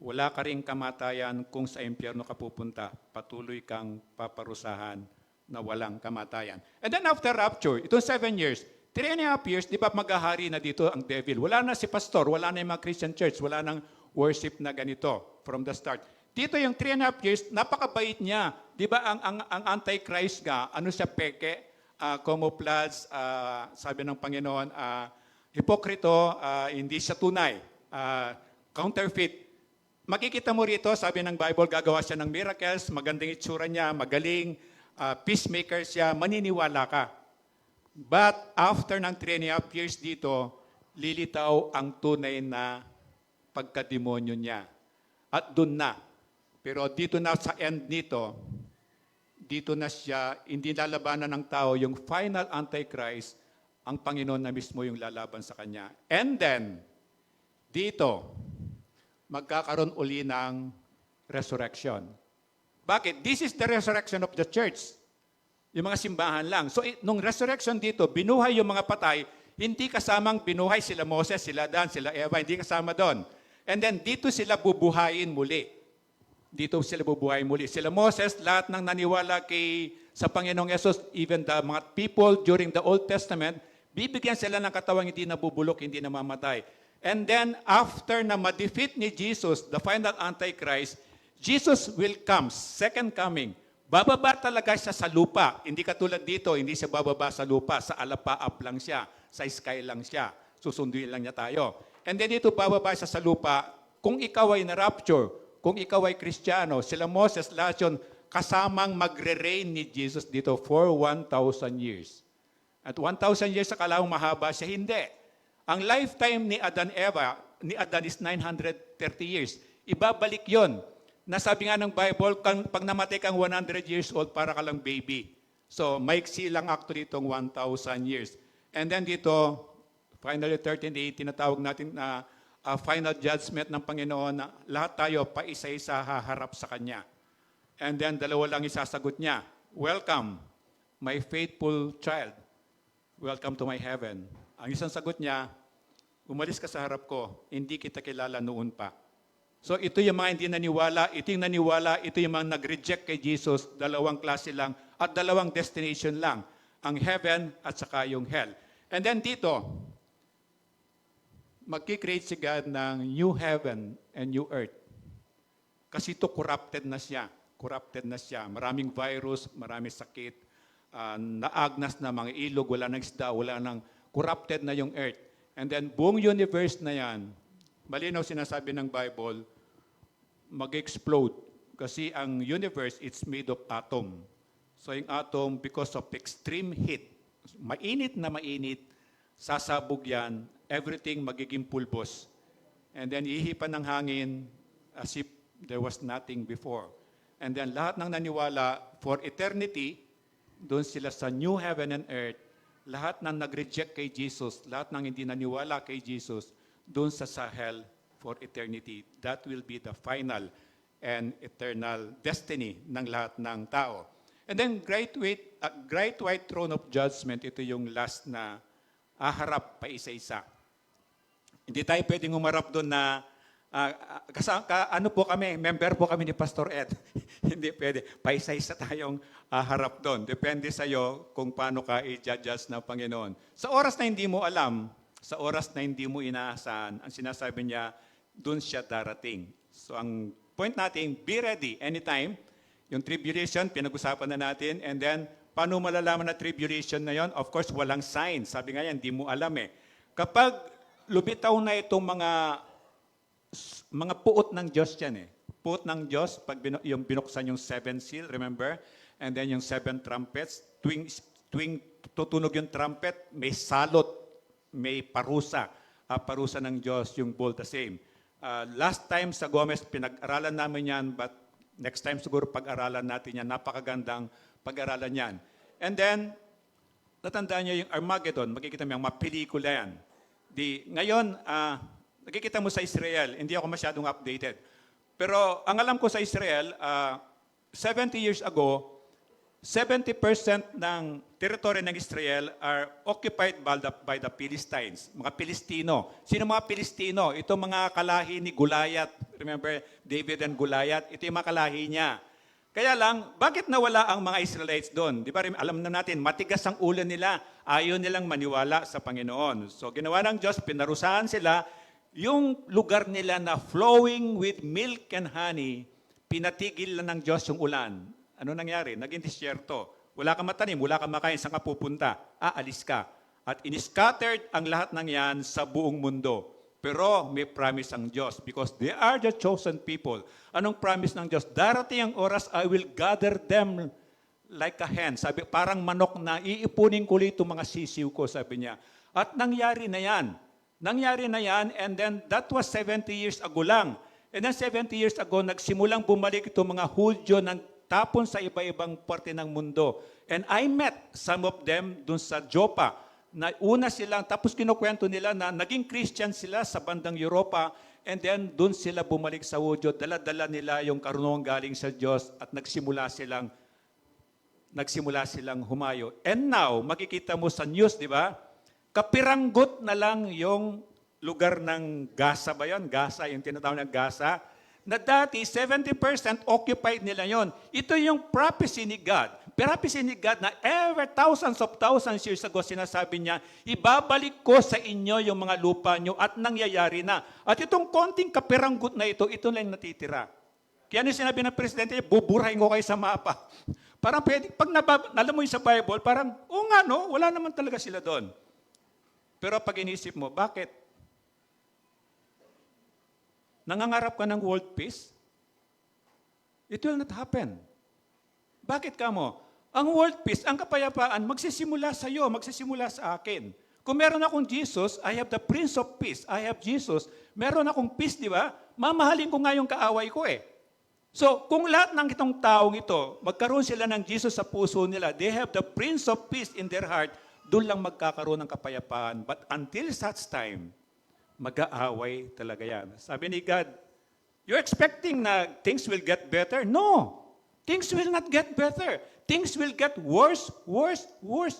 S5: wala ka ring kamatayan kung sa impyerno ka pupunta. Patuloy kang paparusahan na walang kamatayan. And then after rapture, itong 7 years, 3.5 years, di ba maghahari na dito ang devil? Wala na si pastor, wala na yung mga Christian church, wala nang worship na ganito from the start. Dito yung 3.5 years, napakabait niya. Di ba ang Antichrist nga, ano siya peke, camouflage, sabi ng Panginoon, hipokrito, hindi siya tunay, counterfeit. Makikita mo rito, sabi ng Bible, gagawa siya ng miracles, magandang itsura niya, magaling, peacemaker siya, maniniwala ka. But after ng 3.5 years dito, lilitaw ang tunay na pagkademonyo niya. At doon na. Pero dito na sa end nito, dito na siya, hindi lalabanan ng tao, yung final Antichrist, ang Panginoon na mismo yung lalaban sa kanya. And then, dito, magkakaroon uli ng resurrection. Bakit? This is the resurrection of the church. Yung mga simbahan lang. So, nung resurrection dito, binuhay yung mga patay, hindi kasamang binuhay sila Moses, sila Dan, sila Eva, hindi kasama doon. And then, dito sila bubuhayin muli. Dito sila bubuhayin muli. Sila Moses, lahat ng naniwala sa Panginoong Yesus, even the mga people during the Old Testament, bibigyan sila ng katawang hindi nabubulok, hindi namamatay. And then, after na ma-defeat ni Jesus, the final Antichrist, Jesus will come, second coming. Bababa talaga siya sa lupa. Hindi katulad dito, hindi siya bababa sa lupa. Sa alapaap lang siya. Sa sky lang siya. Susunduin lang niya tayo. And then dito bababa siya sa lupa. Kung ikaw ay na-rapture, kung ikaw ay Kristiyano, sila Moses, lahat yun, kasamang magre-reign ni Jesus dito for 1,000 years. At 1,000 years sa kalawang mahaba siya, hindi. Ang lifetime ni Adan is 930 years. Ibabalik yon. Nasabi nga ng Bible, pag namatay kang 100 years old, para ka lang baby. So, maiksi lang actually itong 1,000 years. And then dito, finally 13:8, tinatawag natin na final judgment ng Panginoon na lahat tayo paisa-isa haharap sa Kanya. And then dalawa lang isasagot niya, "Welcome, my faithful child. Welcome to my heaven." Ang isang sagot niya, "Umalis ka sa harap ko, hindi kita kilala noon pa." So ito yung mga hindi naniwala, ito yung naniwala, ito yung mga nag-reject kay Jesus, dalawang klase lang at dalawang destination lang, ang heaven at saka yung hell. And then dito, magkikreate si God ng new heaven and new earth. Kasi ito corrupted na siya. Corrupted na siya. Maraming virus, maraming sakit, naagnas na mga ilog, wala nang isda, wala nang corrupted na yung earth. And then buong universe na yan, malinaw sinasabi ng Bible, mag-explode. Kasi ang universe, it's made of atom. So yung atom, because of extreme heat, mainit na mainit, sasabog yan, everything magiging pulbos. And then ihipan ng hangin as if there was nothing before. And then lahat ng naniwala for eternity, doon sila sa new heaven and earth, lahat ng nag-reject kay Jesus, lahat ng hindi naniwala kay Jesus, doon sa hell for eternity. That will be the final and eternal destiny ng lahat ng tao. And then great white throne of judgment, ito yung last na aharap pa isa-isa. Hindi tayo pwedeng umarap doon na ano po kami, member po kami ni Pastor Ed. Hindi pwede. Paisa-isa tayong harap doon. Depende sa iyo kung paano ka i-judge ng Panginoon. Sa oras na hindi mo alam, sa oras na hindi mo inaasahan, ang sinasabi niya, doon siya darating. So ang point natin, be ready anytime. Yung tribulation, pinag-usapan na natin. And then, paano malalaman na tribulation na yon? Of course, walang sign. Sabi nga yan, hindi mo alam eh. Kapag lumitaw na itong mga puot ng Diyos yan eh. Puot ng Diyos, pag yung binuksan yung 7 seal, remember? And then yung 7 trumpets, tuwing tutunog yung trumpet, may salot, may parusa. Parusa ng Diyos, yung bowl the same. Last time sa Gomez, pinag-aralan namin yan, but next time siguro pag-aralan natin yan. Napakagandang pag-aralan yan. And then, natandaan niyo yung Armageddon, makikita mo yung mga pelikula yan. Ngayon, nakikita mo sa Israel, hindi ako masyadong updated. Pero ang alam ko sa Israel, 70 years ago, 70% ng teritoryo ng Israel are occupied by the Philistines, mga Pilistino. Sino mga Pilistino? Ito mga kalahi ni Goliath. Remember, David and Goliath? Ito yung mga kalahi niya. Kaya lang, bakit nawala ang mga Israelites doon? Di ba, alam na natin, matigas ang ulo nila. Ayaw nilang maniwala sa Panginoon. So, ginawa ng Diyos, pinarusahan sila. Yung lugar nila na flowing with milk and honey, pinatigil lang ng Diyos yung ulan. Ano nangyari? Naging disyerto. Wala kang matanim, wala kang makain, saan ka pupunta? Aalis ka. At in-scattered ang lahat ng yan sa buong mundo. Pero may promise ang Diyos because they are the chosen people. Anong promise ng Diyos? Darating ang oras, I will gather them like a hen. Sabi, parang manok na iipunin ko ulit itong mga sisiw ko, sabi niya. At nangyari na yan. Nangyari na yan, and then that was 70 years ago lang. And then 70 years ago, nagsimulang bumalik itong mga Hudyo ng tapon sa iba-ibang parte ng mundo. And I met some of them dun sa Joppa. Na una silang, tapos kinukwento nila na naging Christian sila sa bandang Europa, and then dun sila bumalik sa Hudyo, dala-dala nila yung karunungan galing sa Diyos at nagsimula silang humayo. And now, makikita mo sa news, di ba? Kapiranggot na lang yung lugar ng Gaza ba yun? Gaza, yung tinatawag na Gaza. Na dati, 70% occupied nila yon. Ito yung prophecy ni God. Prophecy ni God na ever thousands years ago, sinasabi niya, ibabalik ko sa inyo yung mga lupa nyo at nangyayari na. At itong konting kapiranggot na ito lang natitira. Kaya ano sinabi ng presidente, buburahin ko kayo sa mapa. Parang pwede, pag alam mo yung sa Bible, parang, nga no, wala naman talaga sila doon. Pero pag inisip mo, bakit? Nangangarap ka ng world peace? It will not happen. Bakit ka mo? Ang world peace, ang kapayapaan, magsisimula sa iyo, magsisimula sa akin. Kung meron akong Jesus, I have the Prince of Peace. I have Jesus. Meron akong peace, di ba? Mamahalin ko nga yung kaaway ko eh. So, kung lahat ng itong taong ito, magkaroon sila ng Jesus sa puso nila, they have the Prince of Peace in their heart, doon lang magkakaroon ng kapayapaan. But until such time, mag-aaway talaga yan. Sabi ni God, you're expecting na things will get better? No! Things will not get better. Things will get worse,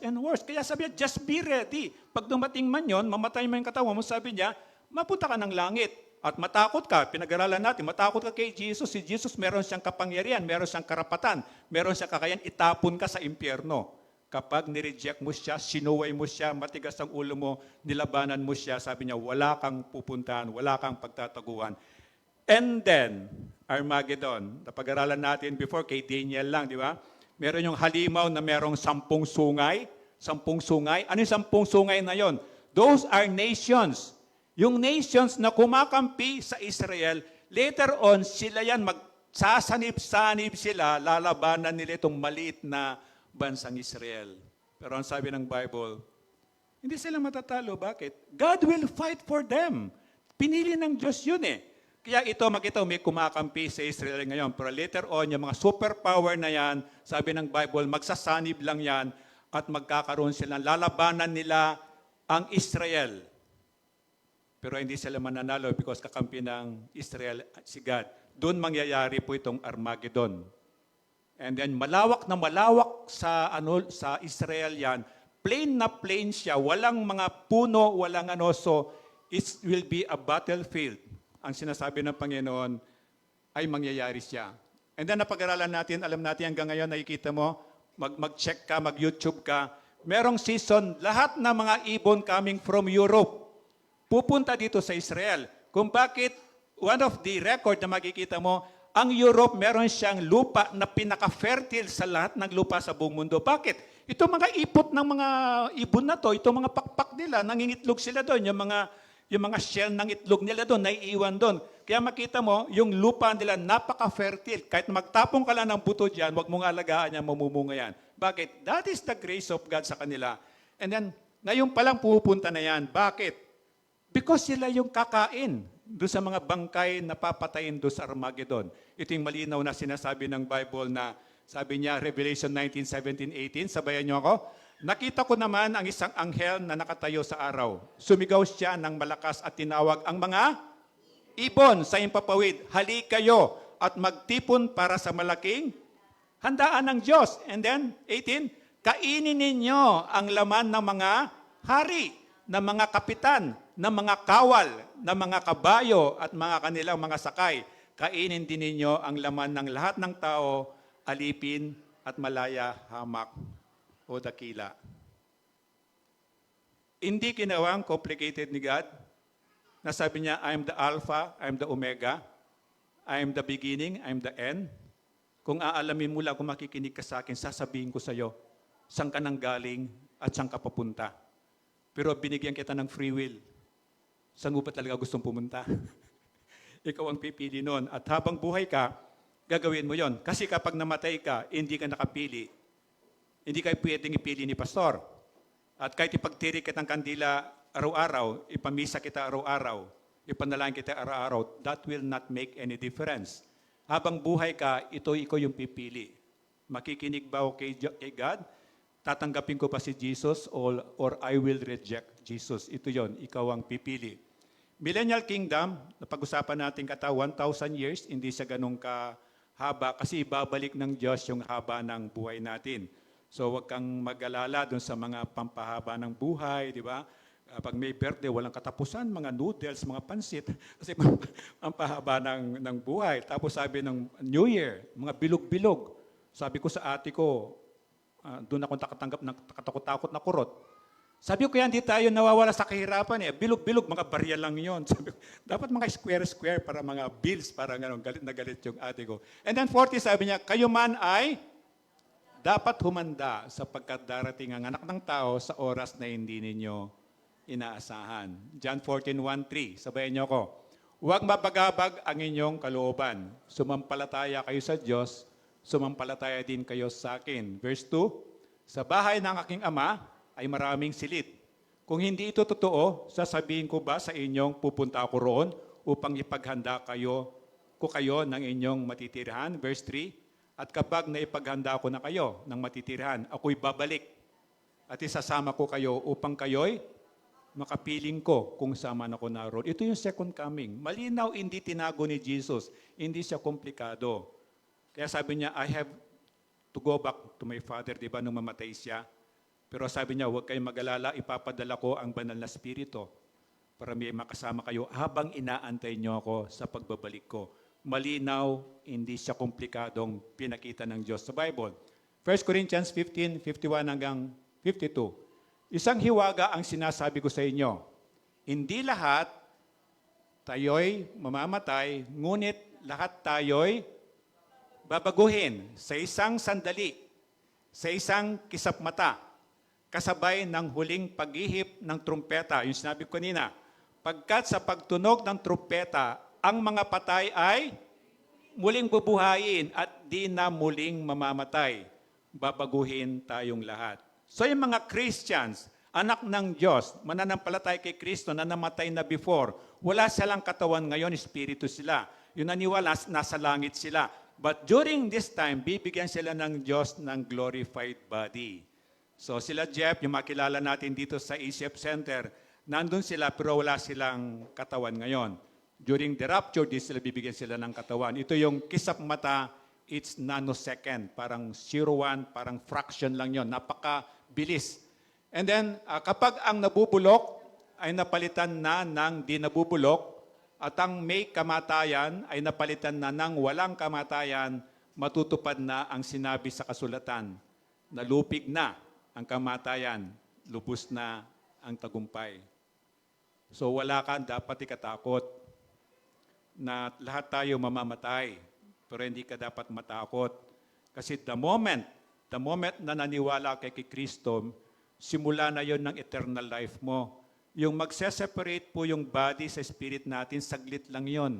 S5: and worse. Kaya sabi niya, just be ready. Pag dumating man yon, mamatay mo yung katawan mo, sabi niya, mapunta ka ng langit. At matakot ka, pinag-aralan natin, matakot ka kay Jesus. Si Jesus meron siyang kapangyarihan, meron siyang karapatan, meron siyang kakayan, itapon ka sa impyerno. Kapag nireject mo siya, sinuway mo siya, matigas ang ulo mo, nilabanan mo siya, sabi niya, wala kang pupuntahan, wala kang pagtataguan. And then, Armageddon. Napag-aralan natin before kay Daniel lang, di ba? Meron yung halimaw na merong 10 sungay. 10 sungay. Ano yung 10 sungay na yon? Those are nations. Yung nations na kumakampi sa Israel, later on, sila yan, magsasanib-sanib sila, lalabanan nila itong maliit na bansang Israel. Pero ang sabi ng Bible, hindi sila matatalo. Bakit? God will fight for them. Pinili ng Diyos yun eh. Kaya ito, makita, may kumakampi sa Israel ngayon. Pero later on, yung mga superpower na yan, sabi ng Bible, magsasanib lang yan at magkakaroon sila. Lalabanan nila ang Israel. Pero hindi sila mananalo because kakampi ng Israel si God. Doon mangyayari po itong Armageddon. And then malawak na malawak sa Israel yan. Plain na plain siya. Walang mga puno, walang so it will be a battlefield. Ang sinasabi ng Panginoon ay mangyayari siya. And then napag-aralan natin, alam natin hanggang ngayon, nakikita mo, mag-check ka, mag-YouTube ka, merong season, lahat ng mga ibon coming from Europe, pupunta dito sa Israel. Kung bakit, one of the record na makikita mo, ang Europe, meron siyang lupa na pinaka-fertile sa lahat ng lupa sa buong mundo. Bakit? Ito mga ipot ng mga ibon na to, ito mga pakpak nila, nangingitlog sila doon, yung mga shell ng itlog nila doon, naiiwan doon. Kaya makita mo, yung lupa nila napaka-fertile. Kahit magtapong ka lang ng buto dyan, huwag mong alagaan yan, mamumunga yan. Bakit? That is the grace of God sa kanila. And then, ngayon palang pupunta na yan. Bakit? Because sila yung kakain doon sa mga bangkay na papatayin doon sa Armageddon. Ito yung malinaw na sinasabi ng Bible na, sabi niya, Revelation 19:17-18, sabayan niyo ako. Nakita ko naman ang isang anghel na nakatayo sa araw. Sumigaw siya ng malakas at tinawag ang mga ibon sa impapawid. Hali kayo at magtipon para sa malaking Handaan ng Diyos. And then, 18, kainin ninyo ang laman ng mga hari, ng mga kapitan, ng mga kawal, ng mga kabayo at mga kanilang mga sakay. Kainin din ninyo ang laman ng lahat ng tao, alipin at malaya, hamak o dakila. Hindi ginawang complicated ni God. Nasabi niya, I am the Alpha, I am the Omega, I am the beginning, I am the end. Kung aalamin mo lang, kung makikinig ka sa akin, sasabihin ko sa iyo, saan ka nang galing at saan ka papunta. Pero binigyan kita ng free will. Saan mo ba talaga gustong pumunta? Ikaw ang pipili noon. At habang buhay ka, gagawin mo yon. Kasi kapag namatay ka, hindi ka nakapili. Hindi ka pwedeng ipili ni pastor. At kahit ipagtirik kita ng kandila araw-araw, ipamisa kita araw-araw, ipanalangin kita araw-araw, that will not make any difference. Habang buhay ka, ikaw yung pipili. Makikinig ba ako kay God? Tatanggapin ko pa si Jesus or I will reject Jesus. Ito yon, ikaw ang pipili. Millennial Kingdom, napag-usapan natin 1,000 years, hindi siya ganun kahaba kasi ibabalik ng Diyos yung haba ng buhay natin. So huwag kang mag-alala dun sa mga pampahaba ng buhay, di ba? Pag may birthday, walang katapusan, mga noodles, mga pansit, kasi pampahaba ng buhay. Tapos sabi ng New Year, mga bilog-bilog. Sabi ko sa ate ko, doon ako nakatanggap ng katakot-takot na kurot. Sabi ko, kaya hindi tayo nawawala sa kahirapan eh. Bilog-bilog, mga barya lang yun. Sabi ko, dapat mga square-square para mga bills, para ganon, galit na galit yung ate ko. And then 40, sabi niya, kayo man ay dapat humanda sapagkat darating ang anak ng tao sa oras na hindi ninyo inaasahan. John 14:1-3, sabayan niyo ako. Huwag mapagabag ang inyong kalooban. Sumampalataya kayo sa Diyos, sumampalataya din kayo sa akin. Verse 2, sa bahay ng aking ama ay maraming silid. Kung hindi ito totoo, sasabihin ko ba sa inyong pupunta ako roon upang ipaghanda ko kayo ng inyong matitirahan? Verse 3, at kapag naipaghanda ko na kayo ng matitirahan, ako'y babalik at isasama ko kayo upang kayo'y makapiling ko kung sama na ko naroon. Ito yung second coming. Malinaw, hindi tinago ni Jesus. Hindi siya komplikado. Kaya sabi niya, I have to go back to my Father, di ba, nung mamatay siya. Pero sabi niya, huwag kayong mag-alala, ipapadala ko ang banal na Espiritu para may makasama kayo habang inaantay niyo ako sa pagbabalik ko. Malinaw, hindi siya komplikadong pinakita ng Diyos sa Bible. 1 Corinthians 15:51 hanggang 52. Isang hiwaga ang sinasabi ko sa inyo. Hindi lahat tayo'y mamamatay, ngunit lahat tayo'y babaguhin sa isang sandali, sa isang kisap mata, kasabay ng huling paghihip ng trumpeta. Yung sinabi ko kanina, pagkat sa pagtunog ng trumpeta, ang mga patay ay muling bubuhayin at di na muling mamamatay. Babaguhin tayong lahat. So yung mga Christians, anak ng Diyos, mananampalatay kay Kristo na namatay na before, wala silang katawan ngayon, espiritu sila. Yung naniwala, nasa langit sila. But during this time, bibigyan sila ng Diyos ng glorified body. So sila Jeff, yung makilala natin dito sa ACF Center, nandun sila pero wala silang katawan ngayon. During the rapture, bibigyan sila ng katawan. Ito yung kisap mata, it's nanosecond, parang 0.1, parang fraction lang yon, napakabilis. And then, kapag ang nabubulok ay napalitan na ng di nabubulok, at ang may kamatayan ay napalitan na ng walang kamatayan, matutupad na ang sinabi sa kasulatan, nalupig na ang kamatayan, lubos na ang tagumpay. So wala ka dapat ikatakot na lahat tayo mamamatay, pero hindi ka dapat matakot. Kasi the moment na naniwala kay Kristo, simula na yon ng eternal life mo. Yung magse-separate po yung body sa spirit natin, saglit lang yon.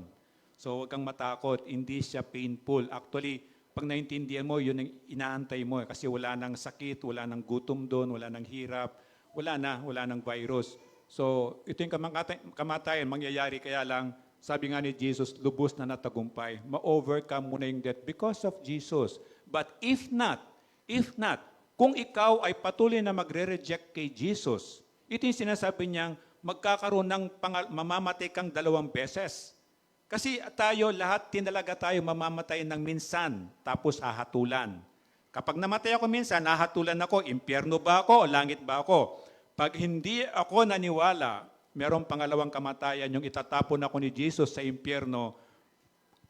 S5: So huwag kang matakot, hindi siya painful. Actually, pag naintindihan mo, yun ang inaantay mo. Kasi wala nang sakit, wala nang gutom doon, wala nang hirap, wala nang virus. So ito yung kamatayan, mangyayari kaya lang, sabi nga ni Jesus, lubos na natagumpay. Ma-overcome mo na yung death because of Jesus. But if not, kung ikaw ay patuloy na magre-reject kay Jesus, ito yung sinasabi niyang magkakaroon ng mamamatay kang 2 beses. Kasi tayo, lahat tinalaga tayo mamamatay ng minsan, tapos hahatulan. Kapag namatay ako minsan, hahatulan ako, impyerno ba ako, langit ba ako? Pag hindi ako naniwala, merong pangalawang kamatayan, yung itatapon ako ni Jesus sa impyerno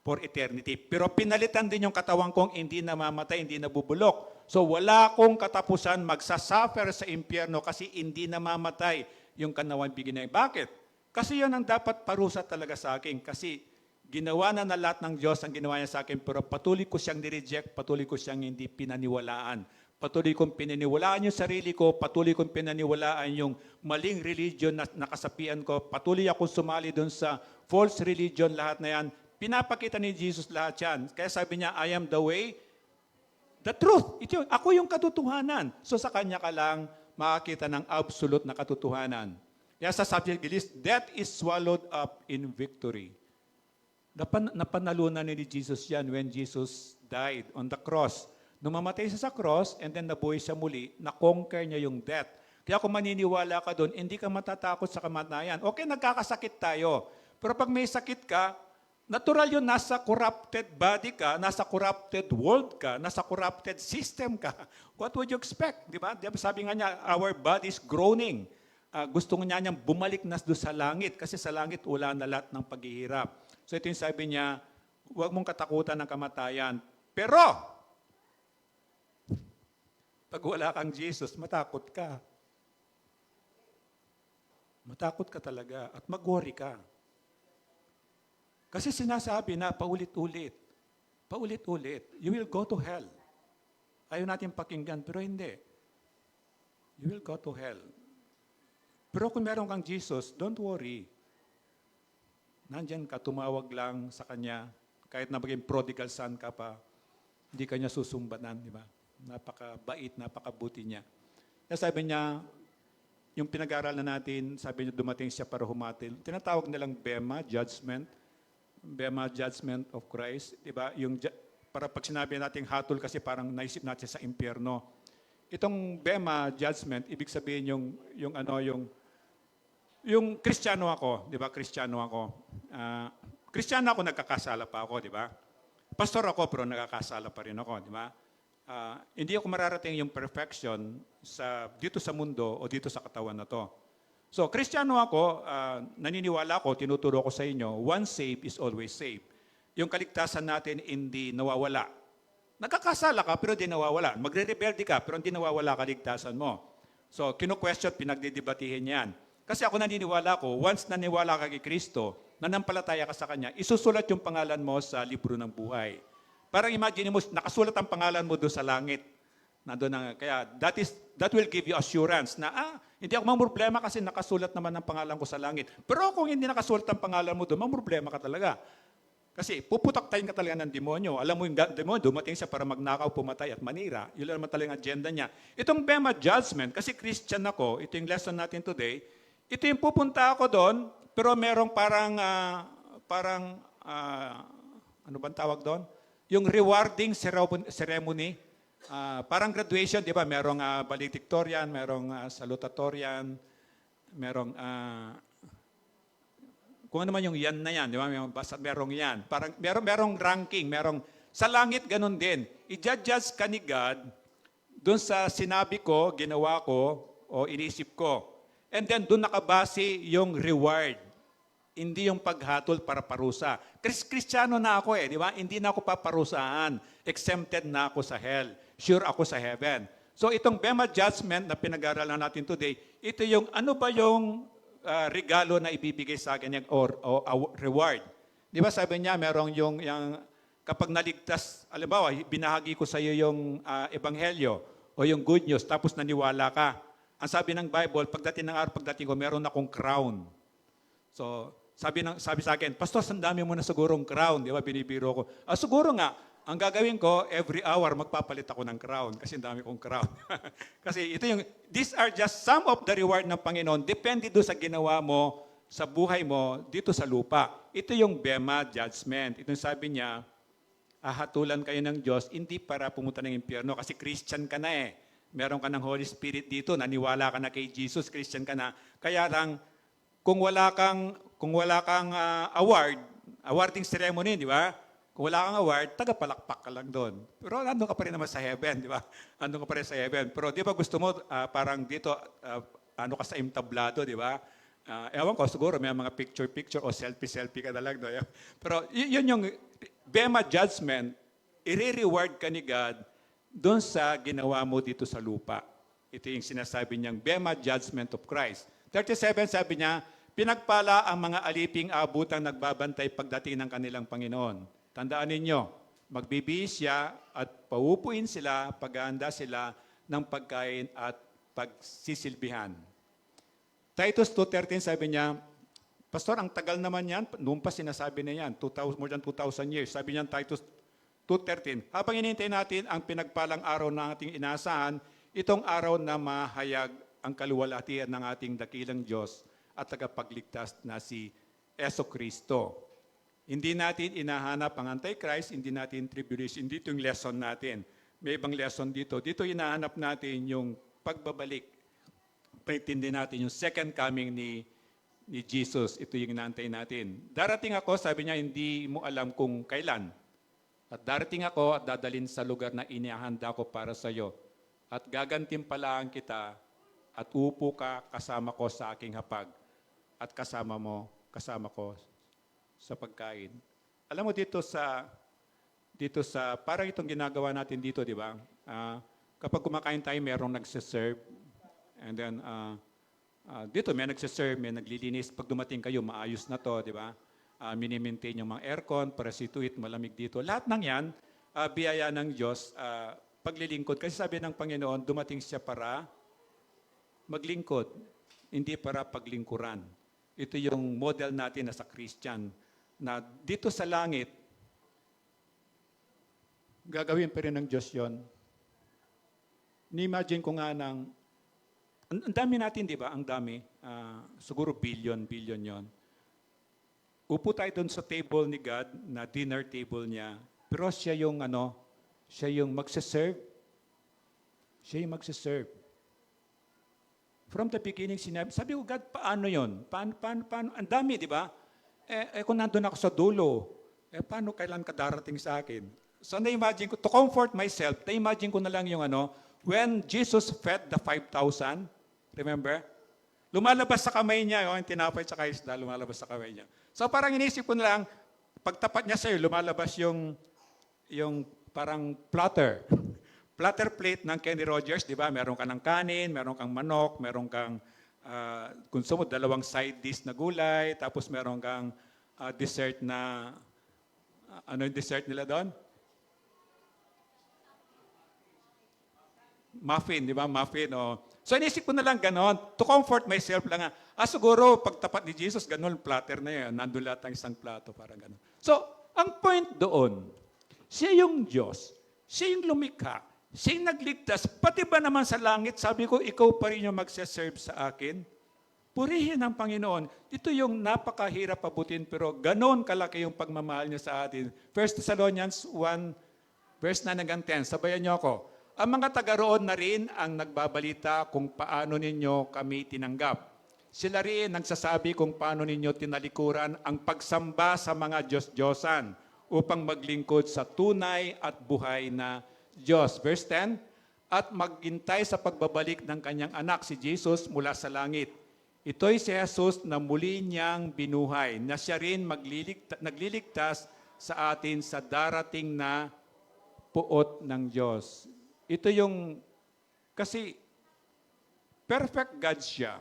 S5: for eternity. Pero pinalitan din yung katawan kong hindi namamatay, hindi nabubulok. So wala akong katapusan, magsasuffer sa impyerno kasi hindi namamatay yung kanawang bigyan. Bakit? Kasi yun ang dapat parusa talaga sa akin. Kasi ginawa na lahat ng Diyos ang ginawa niya sa akin, pero patuloy ko siyang nireject, patuloy ko siyang hindi pinaniwalaan. Patuloy kong pinaniwalaan yung sarili ko, patuloy kong pinaniwalaan yung maling religion na nakasapian ko, patuloy akong sumali doon sa false religion, lahat na yan. Pinapakita ni Jesus lahat yan. Kaya sabi niya, I am the way, the truth. Ako yung katotohanan. So sa Kanya ka lang makakita ng absolute na katotohanan. Kaya sa subject list, death is swallowed up in victory. Napanalunan ni Jesus yan when Jesus died on the cross. Nung mamatay siya sa cross and then nabuhay siya muli, na-conquer niya yung death. Kaya kung maniniwala ka doon, hindi ka matatakot sa kamatayan. Okay, nagkakasakit tayo. Pero pag may sakit ka, natural yun, nasa corrupted body ka, nasa corrupted world ka, nasa corrupted system ka. What would you expect? Di ba? Sabi nga niya, our body is groaning. Gusto niya niyang bumalik na doon sa langit kasi sa langit wala na lahat ng paghihirap. So ito yung sabi niya, huwag mong katakutan ng kamatayan. Pero, pag wala kang Jesus, matakot ka. Matakot ka talaga at mag-worry ka. Kasi sinasabi na paulit-ulit, you will go to hell. Ayaw natin pakinggan, pero hindi. You will go to hell. Pero kung meron kang Jesus, don't worry. Nandyan ka, tumawag lang sa Kanya. Kahit na maging prodigal son ka pa, hindi ka niya susumbanan, di ba? Napakabait, napakabuti niya. Kaya sabi niya, yung pinag-aaralan natin, sabi niya dumating siya para humatil. Tinatawag nilang Bema, judgment. Bema, judgment of Christ. Di ba? Para pag sinabi natin hatol kasi parang naisip natin sa impyerno. Itong Bema, judgment, ibig sabihin yung Kristiyano ako, di ba? Kristiyano ako. Kristiyano ako, nagkakasala pa ako, di ba? Pastor ako, pero nagkakasala pa rin ako, di ba? Hindi ako mararating yung perfection dito sa mundo o dito sa katawan na to. So, Kristiyano ako, naniniwala ako, tinuturo ko sa inyo, once saved is always saved. Yung kaligtasan natin hindi nawawala. Nagkakasala ka, pero di nawawala. Magre-rebelde ka, pero hindi nawawala kaligtasan mo. So, kino-question, pinagdidebatihin yan. Kasi ako naniniwala ko, once naniwala ka kay Kristo, nanampalataya ka sa Kanya, isusulat yung pangalan mo sa libro ng buhay. Parang imagine mo, nakasulat ang pangalan mo doon sa langit. Kaya that will give you assurance na, hindi ako mamroblema kasi nakasulat naman ang pangalan ko sa langit. Pero kung hindi nakasulat ang pangalan mo doon, mamroblema ka talaga. Kasi puputaktayin ka talaga ng demonyo. Alam mo yung demonyo, dumating siya para magnakaw, pumatay at manira. Yun naman talaga ang agenda niya. Itong Bema judgment, kasi Christian ako, ito yung lesson natin today, ito yung pupunta ako doon, pero merong ano bang tawag doon? Yung rewarding ceremony. Parang graduation, di ba? Merong valedictorian, merong salutatorian, merong, kung ano man yung yan na yan, di ba? Merong yan. Parang, merong ranking, sa langit ganun din. I-judge ka ni God doon sa sinabi ko, ginawa ko, o inisip ko. And then doon nakabase yung reward. Hindi yung paghatol para parusa. Kristiyano na ako di ba? Hindi na ako paparusahan. Exempted na ako sa hell. Sure ako sa heaven. So itong Bema judgment na pinag-aaralan natin today, ito yung ano ba yung regalo na ibibigay sa akin o reward. Di ba sabi niya, merong yung kapag naligtas, alimbawa, binahagi ko sa iyo yung ebanghelyo o yung good news, tapos naniwala ka. Ang sabi ng Bible, pagdating ng araw, pagdating ko, meron akong crown. So, sabi sa akin, Pastor, sandami mo na sigurong crown. Di ba, binibiro ko. Siguro nga, ang gagawin ko, every hour, magpapalit ako ng crown. Kasi ang dami kong crown. Kasi these are just some of the reward ng Panginoon. Depende doon sa ginawa mo, sa buhay mo, dito sa lupa. Ito yung Bema judgment. Ito yung sabi niya, hatulan kayo ng Diyos, hindi para pumunta ng impyerno. Kasi Christian ka na Meron ka ng Holy Spirit dito, naniwala ka na kay Jesus, Christian ka na. Kaya lang, kung wala kang award, awarding ceremony, di ba? Kung wala kang award, tagapalakpak ka lang doon. Pero nandun ka pa rin naman sa heaven, di ba? Nandun ka pa rin sa heaven. Pero di ba gusto mo, parang dito, ano ka sa imtablado, di ba? Ewan ko, siguro may mga picture-picture o selfie-selfie ka na lang. No? Pero yun yung Bema judgment, i-reward ka ni God doon sa ginawa mo dito sa lupa. Ito yung sinasabi niyang Bema judgment of Christ. 37 sabi niya, pinagpala ang mga aliping abutang nagbabantay pagdating ng kanilang Panginoon. Tandaan ninyo, magbibihis siya at paupuin sila, paghahanda sila ng pagkain at pagsisilbihan. Titus 2:13 sabi niya, Pastor, ang tagal naman yan. Noon pa sinasabi na yan, more than 2,000 years. Sabi niya Titus 2:13, habang inintay natin ang pinagpalang araw na ating inaasahan, itong araw na mahayag ang kaluwalhatian ng ating dakilang Diyos at tagapagligtas na si Jesucristo. Hindi natin inahanap ang Antichrist, hindi natin tribulation, hindi ito yung lesson natin. May ibang lesson dito. Dito hinahanap natin yung pagbabalik. Paintindi natin yung second coming ni Jesus. Ito yung inaantay natin. Darating ako, sabi niya, hindi mo alam kung kailan. At darating ako at dadalhin sa lugar na inihahanda ko para sa iyo. At gagantimpalaan kita at uupo ka kasama ko sa aking hapag. At kasama ko sa pagkain. Alam mo dito sa parang itong ginagawa natin dito, di ba? Kapag kumakain tayo, merong nagsiserve. And then, dito may nagsiserve, may naglilinis. Pag dumating kayo, maayos na to, di ba? Mini-maintain yung mga aircon, para situit, malamig dito. Lahat ng yan, biyaya ng Diyos, paglilingkod. Kasi sabi ng Panginoon, dumating siya para maglingkod, hindi para paglingkuran. Ito yung model natin na sa Christian, na dito sa langit, gagawin pa rin ng Diyos yun. Ni-imagine ko nga ang dami natin, di ba? Ang dami. Siguro billion yon. Upo tayo doon sa table ni God, na dinner table niya. Pero siya yung magsiserve. Siya yung magsiserve. From the beginning, sabi ko, God, paano yon? Paano? Ang dami, di ba? Kung nandun ako sa dulo, paano kailan ka darating sa akin? So na-imagine ko, to comfort myself, na-imagine ko na lang yung when Jesus fed the 5,000, remember? Lumalabas sa kamay niya, yung tinapay sa isda, lumalabas sa kamay niya. So parang inisip ko na lang, pagtapat niya sa'yo, lumalabas yung parang platter. Platter plate ng Kenny Rogers, di ba? Meron ka ng kanin, meron kang manok, meron kang kung sumod, 2 side dish na gulay, tapos meron kang dessert na, ano yung dessert nila doon? Muffin, di ba? Muffin, oh. So, inisip ko na lang ganon, to comfort myself lang. Siguro, pagtapat ni Jesus, ganon, platter na yan. Nandun lahat ang isang plato, parang ganon. So, ang point doon, siya yung Diyos, siya yung lumikha, siya yung nagligtas, pati ba naman sa langit, sabi ko, ikaw pa rin yung magsaserve sa akin. Purihin ang Panginoon. Ito yung napakahirap abutin, pero ganon kalaki yung pagmamahal niya sa atin. 1 Thessalonians 1, verse 9 hanggang 10. Sabayan niyo ako. Ang mga taga roon na rin ang nagbabalita kung paano ninyo kami tinanggap. Sila rin nagsasabi kung paano ninyo tinalikuran ang pagsamba sa mga Diyos-Diyosan upang maglingkod sa tunay at buhay na Diyos. Verse 10, at maghintay sa pagbabalik ng kanyang anak, si Jesus, mula sa langit. Ito'y si Jesus na muli niyang binuhay, na siya rin nagliligtas sa atin sa darating na puot ng Diyos. Ito yung, kasi perfect God siya.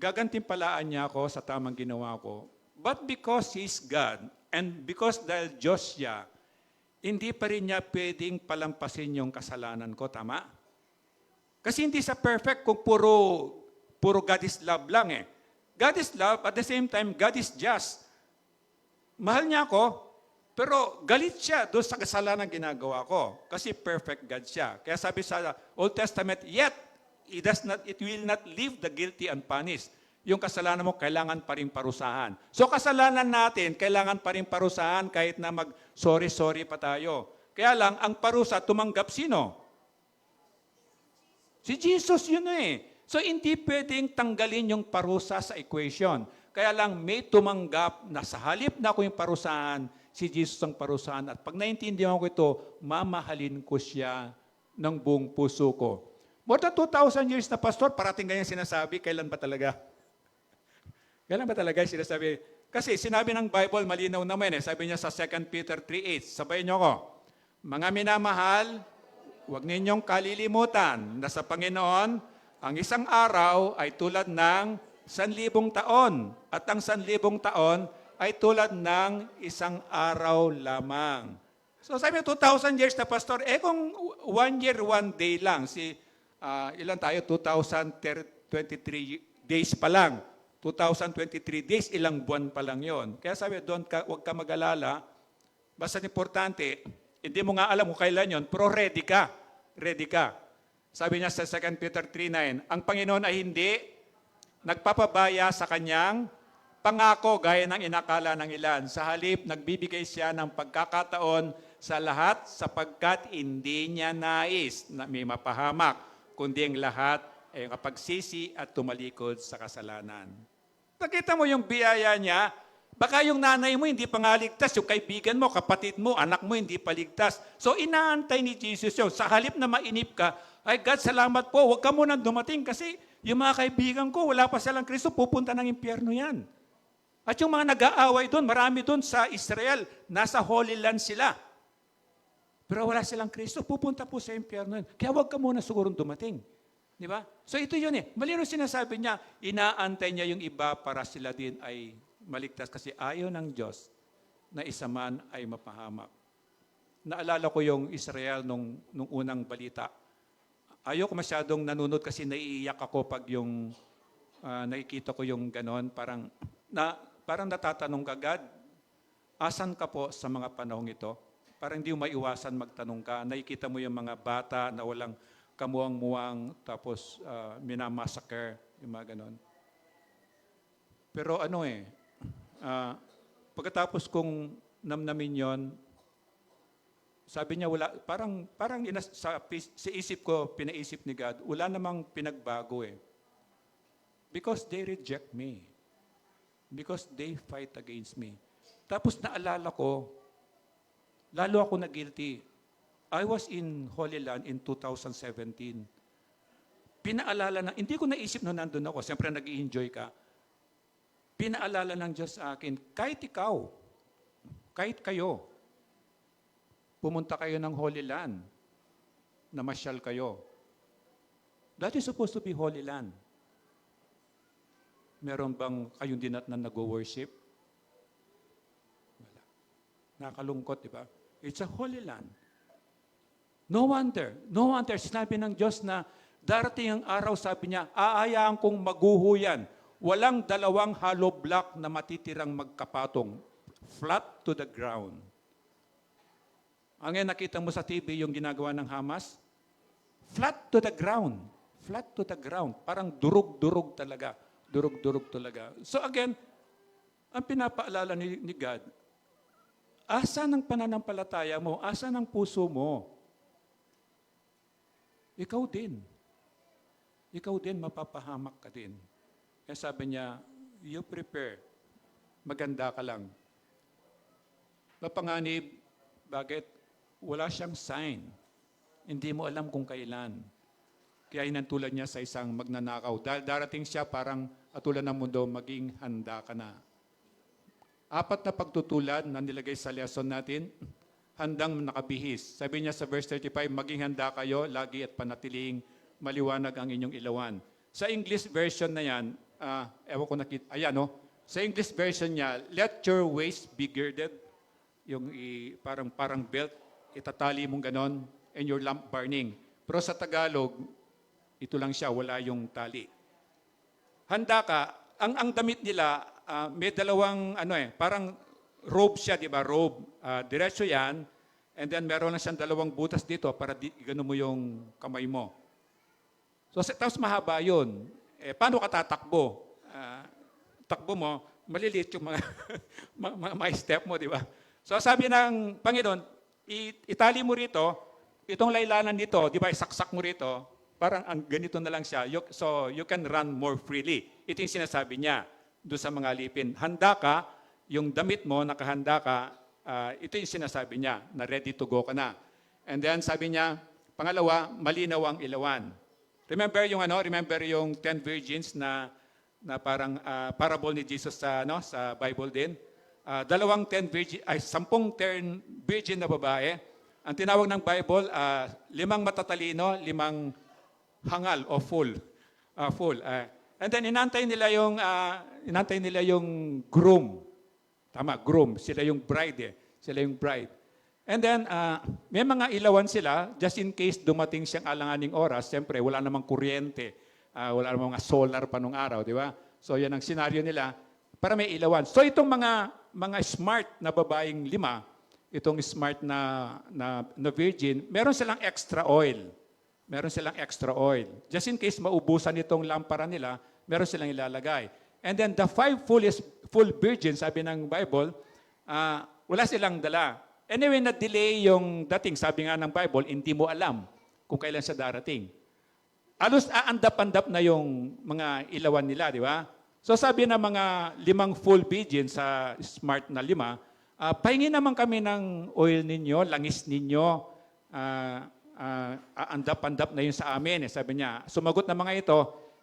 S5: Gagantimpalaan niya ako sa tamang ginawa ko. But because He's God, and because dahil Diyos siya, hindi pa rin niya pwedeng palampasin yung kasalanan ko, tama? Kasi hindi sa perfect kung puro God is love lang eh. God is love, at the same time, God is just. Mahal niya ako, pero galit siya doon sa kasalanan ginagawa ko. Kasi perfect God siya. Kaya sabi sa Old Testament, yet, it will not leave the guilty unpunished. Yung kasalanan mo, kailangan pa rin parusahan. So kasalanan natin, kailangan pa rin parusahan kahit na mag-sorry pa tayo. Kaya lang, ang parusa, tumanggap sino? Si Jesus yun eh. So hindi pwedeng tanggalin yung parusa sa equation. Kaya lang may tumanggap na sa halip na ako yung parusahan, si Jesus ang parusahan. At pag naintindihan ko ito, mamahalin ko siya ng buong puso ko. More than 2,000 years na pastor, parating ganyan sinasabi, kailan ba talaga? Kailan ba talaga yung sinasabi? Kasi sinabi ng Bible, malinaw naman sabi niya sa 2 Peter 3:8, sabayin niyo ko, mga minamahal, huwag ninyong kalilimutan na sa Panginoon, ang isang araw ay tulad ng 1,000 taon. At ang 1,000 taon ay tulad ng isang araw lamang. So sabi niya, 2,000 years na pastor, kung 1 year, 1 day lang, ilan tayo, 2,023 days pa lang. 2,023 days, ilang buwan pa lang yon. Kaya sabi, huwag ka mag-alala. Basta importante, hindi mo nga alam kung kailan yon, pero ready ka. Ready ka. Sabi niya sa 2 Peter 3:9, ang Panginoon ay hindi nagpapabaya sa kanyang pangako gaya ng inakala ng ilan. Sa halip, nagbibigay siya ng pagkakataon sa lahat sapagkat hindi niya nais na may mapahamak, kundi ang lahat ay kapagsisi at tumalikod sa kasalanan. Nakita mo yung biyaya niya, baka yung nanay mo hindi pa nga ligtas, yung kaibigan mo, kapatid mo, anak mo hindi pa ligtas. So inaantay ni Jesus yun. Sa halip na mainip ka, ay God, salamat po, huwag ka munang dumating kasi yung mga kaibigan ko, wala pa silang Kristo, pupunta ng impyerno yan. At yung mga nag-aaway doon, marami doon sa Israel, nasa Holy Land sila. Pero wala silang Kristo, pupunta po sa impyerno yan. Kaya huwag ka muna sigurong dumating. Di ba? So ito yun Malino sinasabi niya, inaantay niya yung iba para sila din ay maligtas kasi ayaw ng Diyos na isa man ay mapahamak. Naalala ko yung Israel nung unang balita. Ayoko masyadong nanunod kasi naiiyak ako pag yung nakikita ko yung ganon. Parang natatanong ka, God, asan ka po sa mga panahong ito? Parang hindi mo maiwasan magtanong ka. Nakikita mo yung mga bata na walang kamuang-muwang, tapos minamassacre, yung mga ganon. Pero pagkatapos kong namnamin yon, sabi niya, parang sa isip ko, pinaisip ni God, wala namang pinagbago Because they reject me. Because they fight against me. Tapos naalala ko, lalo ako na-guilty. I was in Holy Land in 2017. Pinaalala hindi ko naisip na nandun ako, siyempre nag-i-enjoy ka. Pinaalala ng Diyos sa akin, kahit ikaw, kahit kayo, pumunta kayo ng Holy Land, namasyal kayo. That is supposed to be Holy Land. Meron bang kayong dinatnan na nag-worship? Wala. Nakalungkot, di ba? It's a Holy Land. No wonder, sinabi ng Diyos na darating ang araw, sabi niya, aayaan kong maguho yan. Walang dalawang hollow block na matitirang magkapatong. Flat to the ground. Ang nakita mo sa TV yung ginagawa ng Hamas? Flat to the ground. Flat to the ground. Parang durug-durug talaga. Durug-durug talaga. So again, ang pinapaalala ni God, asa ng pananampalataya mo? Asa ng puso mo? Ikaw din. Ikaw din, mapapahamak ka din. Kaya sabi niya, you prepare. Maganda ka lang. Mapanganib, bakit? Wala siyang sign. Hindi mo alam kung kailan. Kaya inantulad niya sa isang magnanakaw. Dahil darating siya parang atulad ng mundo, maging handa ka na. 4 na pagtutulad na nilagay sa lesson natin, handang nakabihis. Sabi niya sa verse 35, maging handa kayo lagi at panatiling maliwanag ang inyong ilawan. Sa English version na yan, ewan ko nakita, sa English version niya, let your waist be girded, yung parang belt, itatali mong ganon, and your lamp burning. Pero sa Tagalog, ito lang siya, wala yung tali. Handa ka, ang damit nila, may dalawang, parang robe siya, di ba? Robe. Diretso yan. And then meron lang siyang dalawang butas dito para gano'n mo yung kamay mo. So, tapos mahaba yun. Paano ka tatakbo? Takbo mo, maliliit yung mga step mo, di ba? So, sabi ng Panginoon, itali mo rito, itong laylanan dito, di ba, isaksak mo rito, parang ganito na lang siya. So, you can run more freely. Ito yung sinasabi niya. doon sa mga alipin. Handa ka, yung damit mo, nakahanda ka, ito yung sinasabi niya, na ready to go ka na. And then sabi niya, pangalawa, malinaw ang ilawan. Remember yung 10 virgins na parang parable ni Jesus sa Bible din. 10 virgin na babae. Ang tinawag ng Bible, 5 matatalino, 5 hangal o fool. And then inantay nila yung groom. Tama, groom. Sila yung bride. Sila yung bride. And then, may mga ilawan sila, just in case dumating siyang alanganing oras, siyempre, wala namang kuryente, wala namang mga solar pa nung araw, di ba? So, yan ang senaryo nila, para may ilawan. So, itong mga smart na babaeng 5, itong smart na virgin, meron silang extra oil. Meron silang extra oil. Just in case maubusan itong lampara nila, meron silang ilalagay. And then, the 5 full virgins, sabi ng Bible, wala silang dala. Anyway, na-delay yung dating, sabi nga ng Bible, hindi mo alam kung kailan siya darating. Alos aandap-andap na yung mga ilawan nila, di ba? So sabi ng mga 5 full virgins sa smart na 5, pahingin naman kami ng oil ninyo, langis ninyo, aandap-andap na yun sa amin. Sabi niya, sumagot na mga ito,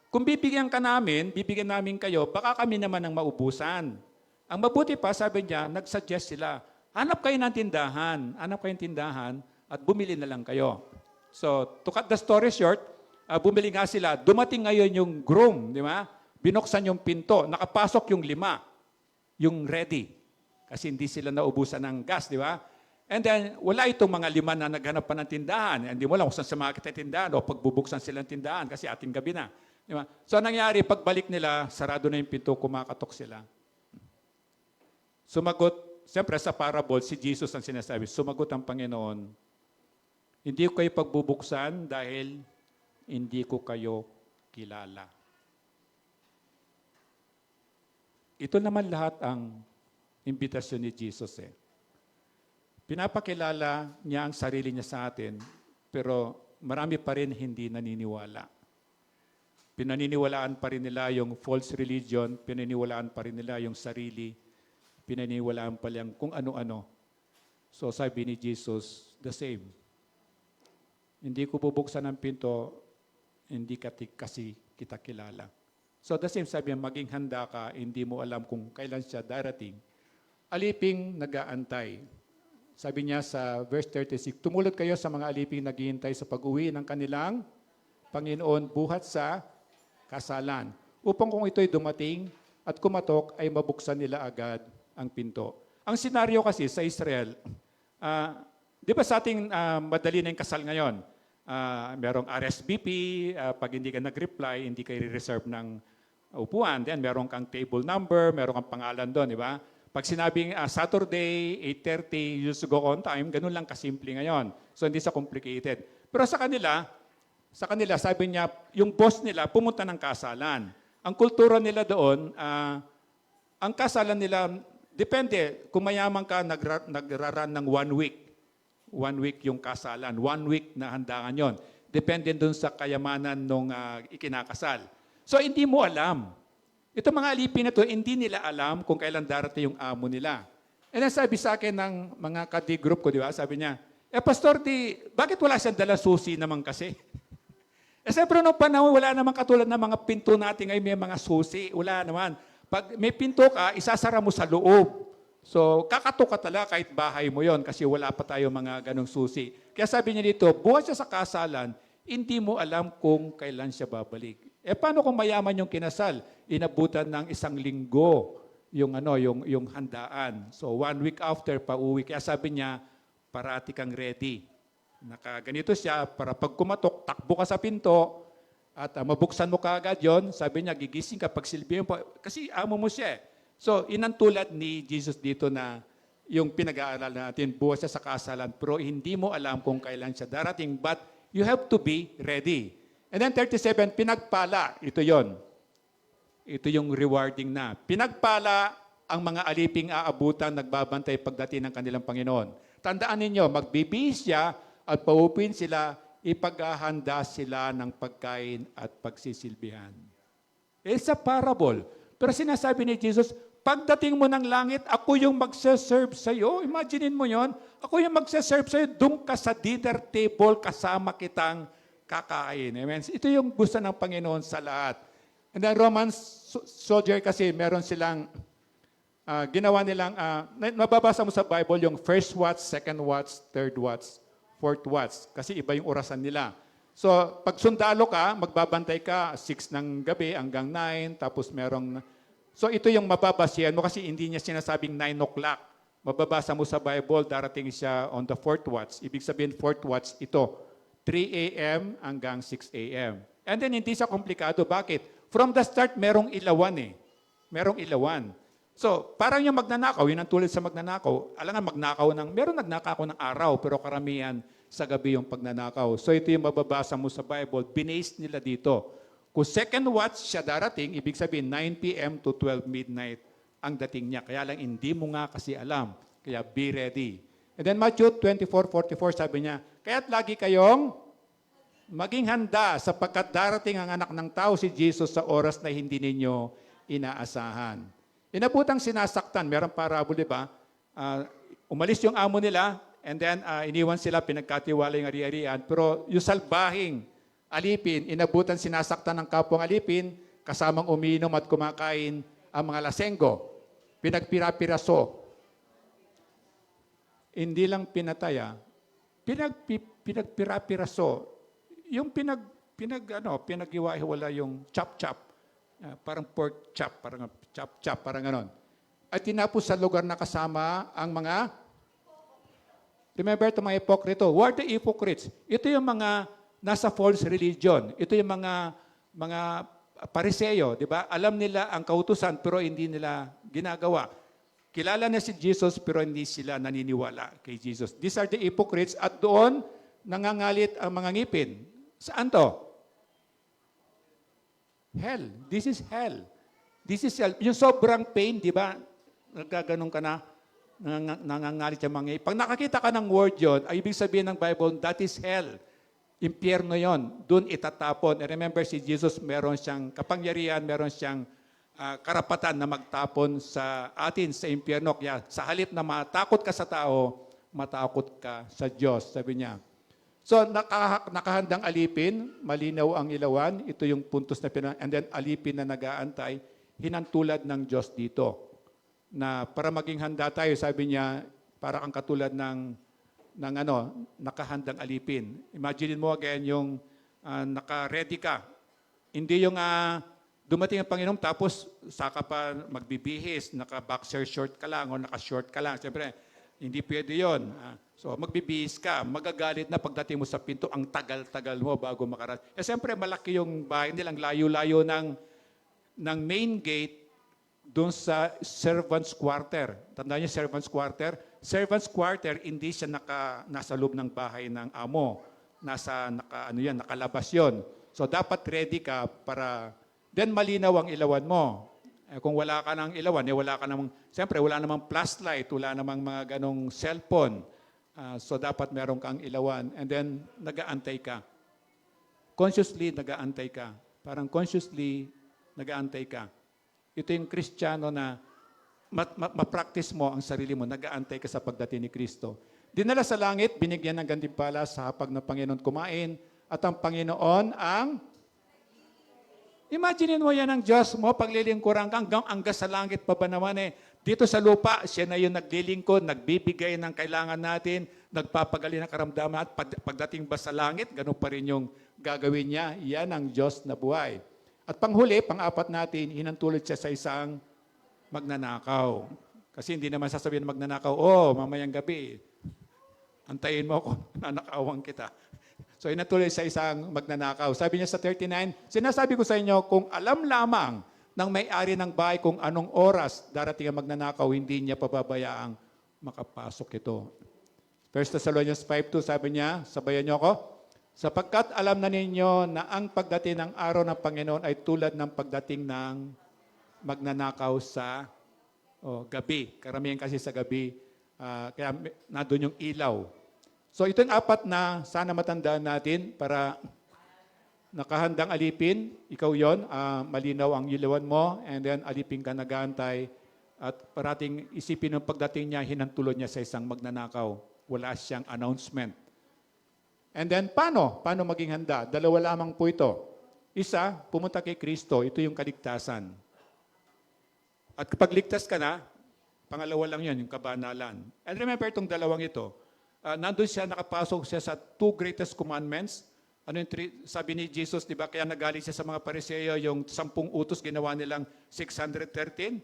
S5: kung bibigyan namin kayo, baka kami naman ang maubusan. Ang mabuti pa, sabi niya, nag-suggest sila, hanap kayo ng tindahan at bumili na lang kayo. So, to cut the story short, bumili nga sila. Dumating ngayon yung groom, di ba? Binuksan yung pinto, nakapasok yung 5, yung ready. Kasi hindi sila naubusan ng gas, di ba? And then, wala itong mga 5 na naghanap pa ng tindahan. Hindi mo lang kung saan sa mga kita tindahan o pagbubuksan sila ng tindahan kasi ating gabi na. Di ba? So, nangyari, pagbalik nila, sarado na yung pinto, kumakatok sila. Sumagot, siyempre sa parable, si Jesus ang sinasabi, sumagot ang Panginoon, hindi ko kayo pagbubuksan dahil hindi ko kayo kilala. Ito naman lahat ang imbitasyon ni Jesus. Pinapakilala niya ang sarili niya sa atin, pero marami pa rin hindi naniniwala. Pinaniniwalaan pa rin nila yung false religion, pinaniniwalaan pa rin nila yung sarili, pinaniniwalaan pa lang kung ano-ano. So sabi ni Jesus, the same. Hindi ko bubuksan ang pinto, hindi kasi kita kilala. So the same, sabi niya, maging handa ka, hindi mo alam kung kailan siya darating. Aliping nag-aantay. Sabi niya sa verse 36, tumulad kayo sa mga aliping naghihintay sa pag-uwi ng kanilang Panginoon buhat sa kasalan. Upang kung ito'y dumating at kumatok, ay mabuksan nila agad ang pinto. Ang senaryo kasi sa Israel, di ba sa ating madali na yung kasal ngayon? Merong RSVP, pag hindi ka nag-reply, hindi ka i-reserve ng upuan. Then meron kang table number, meron kang pangalan doon, di ba? Pag sinabing Saturday, 8:30, you just go on time, ganun lang kasimple ngayon. So hindi sa complicated. Pero sa kanila, sabi niya, yung boss nila pumunta ng kasalan. Ang kultura nila doon, ang kasalan nila, depende, kung mayaman ka, nagraran ng 1 week. 1 week yung kasalan. 1 week na handangan yon. Depende dun sa kayamanan nung ikinakasal. So, hindi mo alam. Ito mga alipin na to, hindi nila alam kung kailan darating yung amo nila. And then sabi sa akin ng mga kadi-group ko, di ba? Sabi niya, Pastor, bakit wala siyang dala susi naman kasi? Siyempre, nung panahon, wala naman katulad ng mga pinto natin ngayon, may mga susi. Wala naman. Pag may pinto ka, isasara mo sa loob. So, kakatok ka talaga kahit bahay mo yon kasi wala pa tayo mga ganong susi. Kaya sabi niya dito, buhat siya sa kasalan, hindi mo alam kung kailan siya babalik. Paano kung mayaman yung kinasal? Inabutan ng 1 linggo yung handaan. So, 1 week after, pauwi. Kaya sabi niya, parati kang ready. Nakaganito siya para pag kumatok, takbo ka sa pinto at mabuksan mo kaagad yon. Sabi niya, gigising ka pag silbihan po. Kasi amo mo siya. So, inantulad ni Jesus dito na yung pinag-aaral natin, buwas siya sa kasalan, pero hindi mo alam kung kailan siya darating, but you have to be ready. And then 37, pinagpala. Ito yon. Ito yung rewarding na. Pinagpala ang mga aliping aabutan, nagbabantay pagdating ng kanilang Panginoon. Tandaan ninyo, magbibihis siya at paupuin sila, ipaghahanda sila ng pagkain at pagsisilbihan. It's a parable. Pero sinasabi ni Jesus, pagdating mo ng langit, ako yung magsaserve sa iyo. Imaginein mo yon. Ako yung magsaserve sa iyo. Doon ka sa dinner table, kasama kitang kakain. Amen. Ito yung gusto ng Panginoon sa lahat. And then Roman soldier kasi meron silang ginawa nilang, mababasa mo sa Bible yung first watch, second watch, third watch, fourth watch. Kasi iba yung orasan nila. So, pag sundalo ka, magbabantay ka 6 ng gabi hanggang 9, tapos merong... So, ito yung mababasihan mo kasi hindi niya sinasabing 9 o'clock. Mababasa mo sa Bible, darating siya on the fourth watch. Ibig sabihin, fourth watch ito. 3 a.m. hanggang 6 a.m. And then, hindi siya komplikado. Bakit? From the start, merong ilawan eh. Merong ilawan. So, parang yung magnanakaw, yun ang tulad sa magnanakaw. Alam nga, meron nagnakaw ng araw, pero karamihan sa gabi yung pagnanakaw. So, ito yung mababasa mo sa Bible. Binase nila dito. Kung second watch siya darating, ibig sabihin 9 p.m. to 12 midnight ang dating niya. Kaya lang, hindi mo nga kasi alam. Kaya be ready. And then Matthew 24:44 sabi niya, kaya't lagi kayong maging handa sapagkat darating ang anak ng tao si Jesus sa oras na hindi ninyo inaasahan. Inabutang sinasaktan. Merong parable, di ba? Umalis yung amo nila, and then iniwan sila, pinagkatiwala yung ari-arian. Pero yung salbahing alipin, inabutan sinasaktan ng kapwang alipin, kasamang umiinom at kumakain ang mga lasenggo. Pinagpirapiraso. Hindi lang pinataya, pinagpirapiraso. Yung pinag-iwa-hiwala yung chop-chop. Parang pork chop, parang chop-chop, parang ganon. At tinapos sa lugar na kasama ang mga, remember ito mga hipokrito, who are the hypocrites? Ito yung mga nasa false religion. Ito yung mga Pariseo, di ba? Alam nila ang kautusan pero hindi nila ginagawa. Kilala na si Jesus pero hindi sila naniniwala kay Jesus. These are the hypocrites at doon nangangalit ang mga ngipin. Saan to? Hell. This is hell. This is hell. Yung sobrang pain, di ba? Nagkaganon ka na, nangangalit yung mga ngipin. Pag nakakita ka ng word yon, ay ibig sabihin ng Bible, that is hell. Impyerno yon. Doon itatapon. And remember, si Jesus, meron siyang kapangyarihan, meron siyang karapatan na magtapon sa atin sa impyerno. Kaya sa halip na matakot ka sa tao, matakot ka sa Diyos, sabi niya. So, nakahandang alipin, malinaw ang ilawan, ito yung puntos na and then alipin na nag-aantay, hinantulad ng Diyos dito. Na para maging handa tayo, sabi niya, para kang katulad ng nakahandang alipin. Imagine mo again yung naka-ready ka. Hindi yung dumating ang Panginoon tapos saka pa magbibihis, naka-boxer short ka lang o naka-short ka lang. Siyempre, hindi pwede yun. So, magbibihis ka, magagalit na pagdating mo sa pinto, ang tagal-tagal mo bago makarating. Siyempre, malaki yung bahay nilang layo-layo ng main gate doon sa servants' quarter. Tandaan niyo, servants' quarter? Servants' quarter, hindi siya nasa loob ng bahay ng amo. Nakalabas yon. So, dapat ready ka para, then malinaw ang ilawan mo. Kung wala ka ng ilawan, siyempre, wala namang flashlight, wala namang mga ganong cellphone. So, dapat meron kang ilawan. And then, nag-aantay ka. Consciously, nag-aantay ka. Parang consciously, nag-aantay ka. Ito yung Kristiyano na ma-practice mo ang sarili mo, nag-aantay ka sa pagdating ni Kristo. Dinala sa langit, binigyan ng gantimpala sa hapag ng Panginoon kumain, at ang Panginoon ang... Imagine mo yan ang Diyos mo, paglilingkuran ka, hanggang sa langit pa ba naman eh. Dito sa lupa, siya na yung naglilingkod, nagbibigay ng kailangan natin, nagpapagali ng karamdaman, at pagdating ba sa langit, ganun pa rin yung gagawin niya. Yan ang Diyos na buhay. At panghuli, pang-apat natin, hinantulad siya sa isang magnanakaw. Kasi hindi naman sasabihin ng magnanakaw, mamayang gabi, antayin mo ako, nanakawan kita. So, hinantulad sa isang magnanakaw. Sabi niya sa 39, sinasabi ko sa inyo, kung alam lamang ng may-ari ng bahay kung anong oras darating ang magnanakaw, hindi niya pababayaang makapasok ito. 1 Thessalonians 5:2, sabi niya, sabayan niyo ako, sapagkat alam na ninyo na ang pagdating ng araw ng Panginoon ay tulad ng pagdating ng magnanakaw sa gabi. Karamihan kasi sa gabi, kaya nandun yung ilaw. So ito yung apat na sana matandaan natin para nakahandang alipin, ikaw yon, malinaw ang ilawan mo, and then alipin ka nag-aantay, at parating isipin ng pagdating niya, hinantulod niya sa isang magnanakaw. Wala siyang announcement. And then, paano? Paano maging handa? Dalawa lamang po ito. Isa, pumunta kay Kristo. Ito yung kaligtasan. At kapag ligtas ka na, pangalawa lang yan, yung kabanalan. And remember itong dalawang ito. Nandun siya, nakapasok siya sa two greatest commandments. Ano yung sabi ni Jesus, di ba? Kaya nagalit siya sa mga Pariseo, yung 10 utos ginawa nilang 613.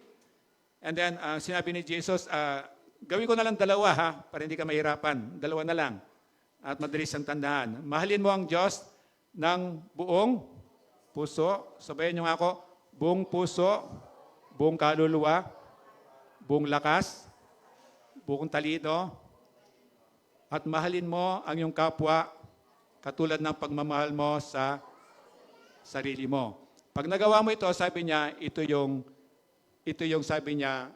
S5: And then, sinabi ni Jesus, gawin ko na lang dalawa ha, para hindi ka mahirapan. Dalawa na lang. At madalis ang tandaan. Mahalin mo ang Diyos ng buong puso. Sabayan niyo nga ako, buong puso, buong kaluluwa, buong lakas, buong talino, at mahalin mo ang iyong kapwa katulad ng pagmamahal mo sa sarili mo. Pag nagawa mo ito, sabi niya, ito yung sabi niya,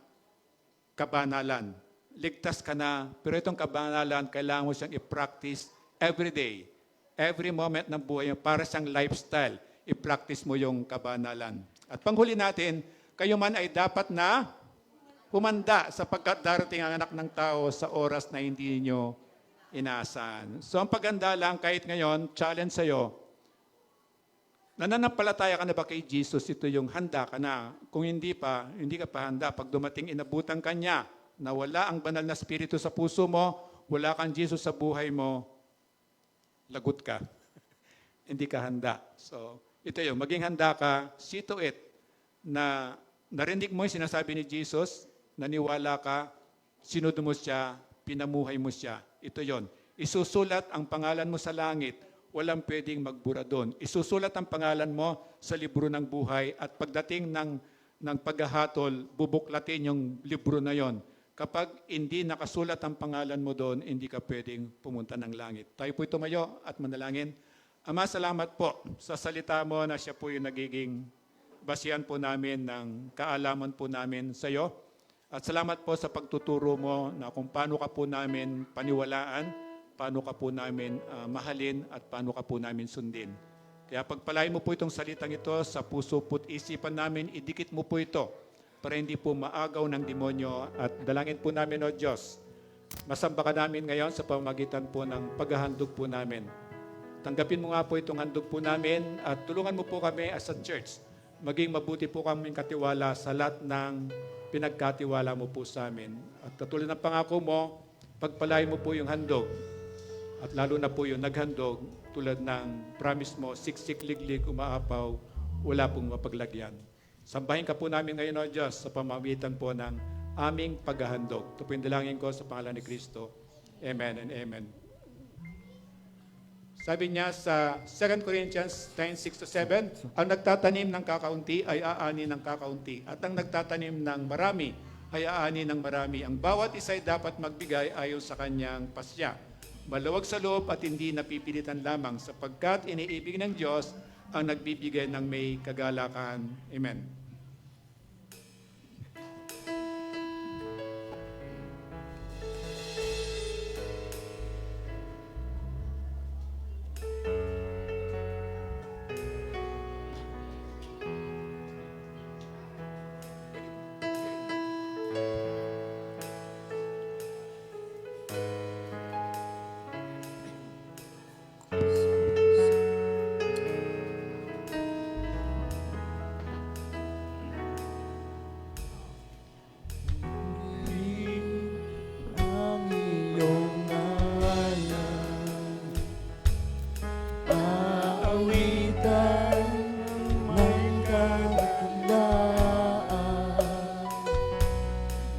S5: kabanalan. Ligtas ka na, pero itong kabanalan, kailangan mo siyang i-practice every day. Every moment ng buhay mo, para siyang lifestyle. I-practice mo yung kabanalan. At panghuli natin, kayo man ay dapat na humanda sapagkat darating ang anak ng tao sa oras na hindi niyo inaasahan. So ang paganda lang, kahit ngayon, challenge sa'yo, nananampalataya ka na ba kay Jesus? Ito yung handa ka na. Kung hindi pa, hindi ka pa handa. Pag dumating inabutan ka niya, na wala ang banal na spirito sa puso mo, wala kang Jesus sa buhay mo, lagot ka. Hindi ka handa. So, ito yung, maging handa ka, see to it, na narinig mo yung sinasabi ni Jesus, naniwala ka, sinunod mo siya, pinamuhay mo siya. Ito yon. Isusulat ang pangalan mo sa langit, walang pwedeng magbura doon. Isusulat ang pangalan mo sa libro ng buhay at pagdating ng paghahatol, bubuklatin yung libro na yon. Kapag hindi nakasulat ang pangalan mo doon, hindi ka pwedeng pumunta ng langit. Tayo po'y tumayo at manalangin. Ama, salamat po sa salita mo na siya po yung nagiging basihan po namin ng kaalaman po namin sa iyo. At salamat po sa pagtuturo mo na kung paano ka po namin paniwalaan, paano ka po namin mahalin, at paano ka po namin sundin. Kaya pagpalain mo po itong salitang ito sa puso po't isipan namin, idikit mo po ito para hindi po maagaw ng demonyo. At dalangin po namin, O Diyos, masamba ka namin ngayon sa pamamagitan po ng paghahandog po namin. Tanggapin mo nga po itong handog po namin at tulungan mo po kami as a church. Maging mabuti po kaming katiwala sa lahat ng pinagkatiwala mo po sa amin. At katulad ng pangako mo, pagpalain mo po yung handog. At lalo na po yung naghandog, tulad ng promise mo, siksik, liglig, umaapaw, wala pong mapaglagyan. Sambahin ka po namin ngayon, O Diyos, sa pamamagitan po ng aming paghahandog. Ito po yung dalangin ko sa pangalan ni Kristo. Amen and amen. Sabi niya sa 2 Corinthians 10:6-7, ang nagtatanim ng kakaunti ay aani ng kakaunti, at ang nagtatanim ng marami ay aani ng marami. Ang bawat isa ay dapat magbigay ayon sa kanyang pasya. Maluwag sa loob at hindi napipilitan lamang, sapagkat iniibig ng Diyos ang nagbibigay ng may kagalakan. Amen.
S2: Ang iyong ngalan, aawitan ng kadakilaan.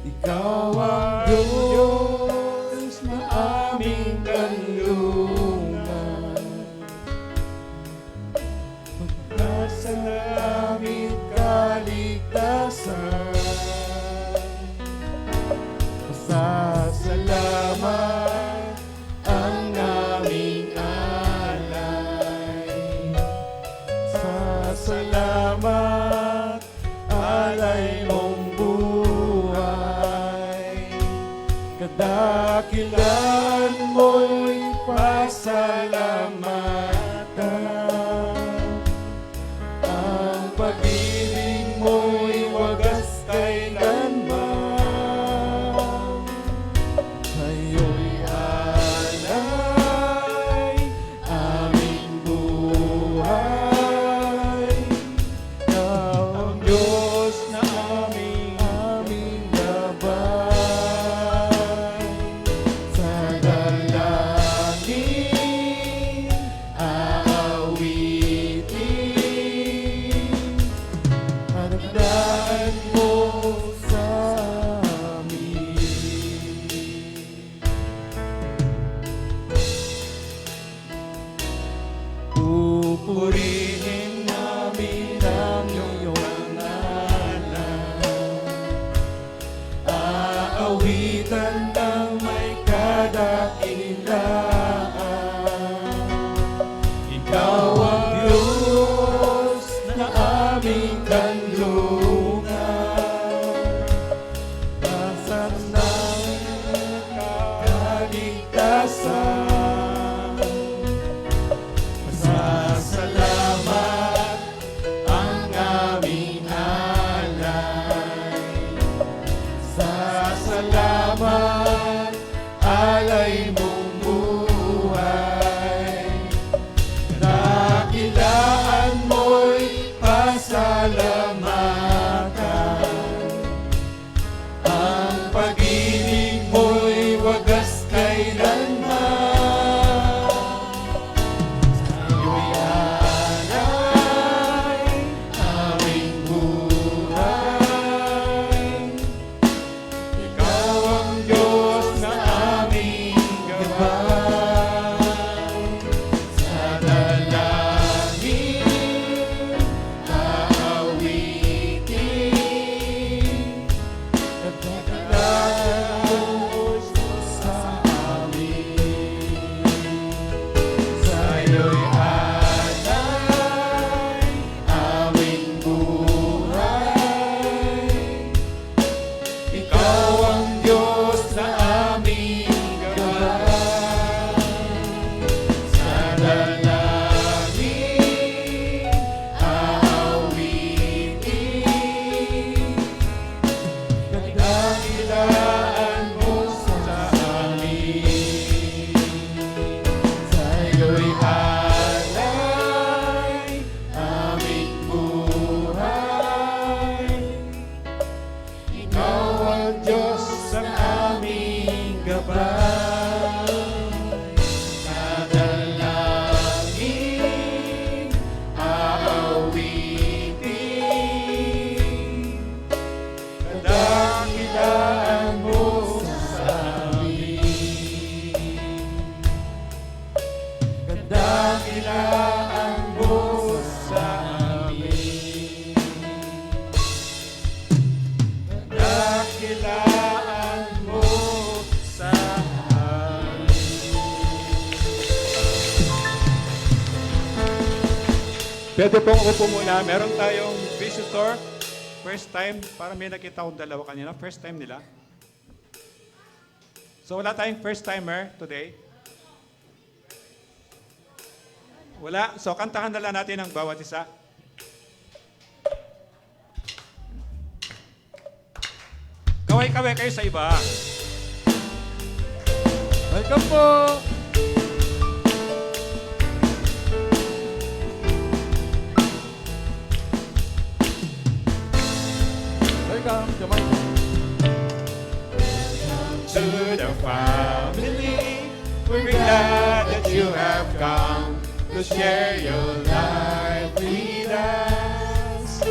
S2: Ikaw ang Diyos na aming kanlungan. Nasa langit kaligtasan. Pasasalamat ang aming alay. Pasasalamat alay mong buhay. Kadakilan mo'y pasalamatan. Purihin namin ang iyong pangalan. Aawitan ng may kadakilaan. Ikaw ang Diyos na aming kanlungan. Nasa namin kaligtasan. Masasalamat ang aming alay. Sasalamat alay mong buhay. Dakilaan mo'y pasalamatan. Ang pag-ibig mo'y wagas kailanman. Sa'yo'y alay aming buhay. Ikaw ang Diyos na aming gabay. Sa dalangin aawitin. Nagdadalaw sa amin. Sa'yo'y alay aming buhay. Ikaw ang Diyos na aming gabay. Sa dalangin aawitin. Dakilaan mo sa amin. Sa'yo'y alay aming buhay. Ikaw ang Diyos ang aming gabay. Sa dalangin aawitin. Dakilaan mo sa amin. Dakilaan mo sa amin. Dakilaan mo sa amin.
S3: Pwede pong upo muna. Meron tayong visitor. First time. Parang may nakita akong dalawa kanina. First time nila. So wala tayong first timer today. Wala. So kantahan na lang natin ang bawat isa. Kaway-kaway kayo sa iba.
S2: Welcome po! Welcome, Jamaica.
S3: To the family, we're glad that you have come to share your life with us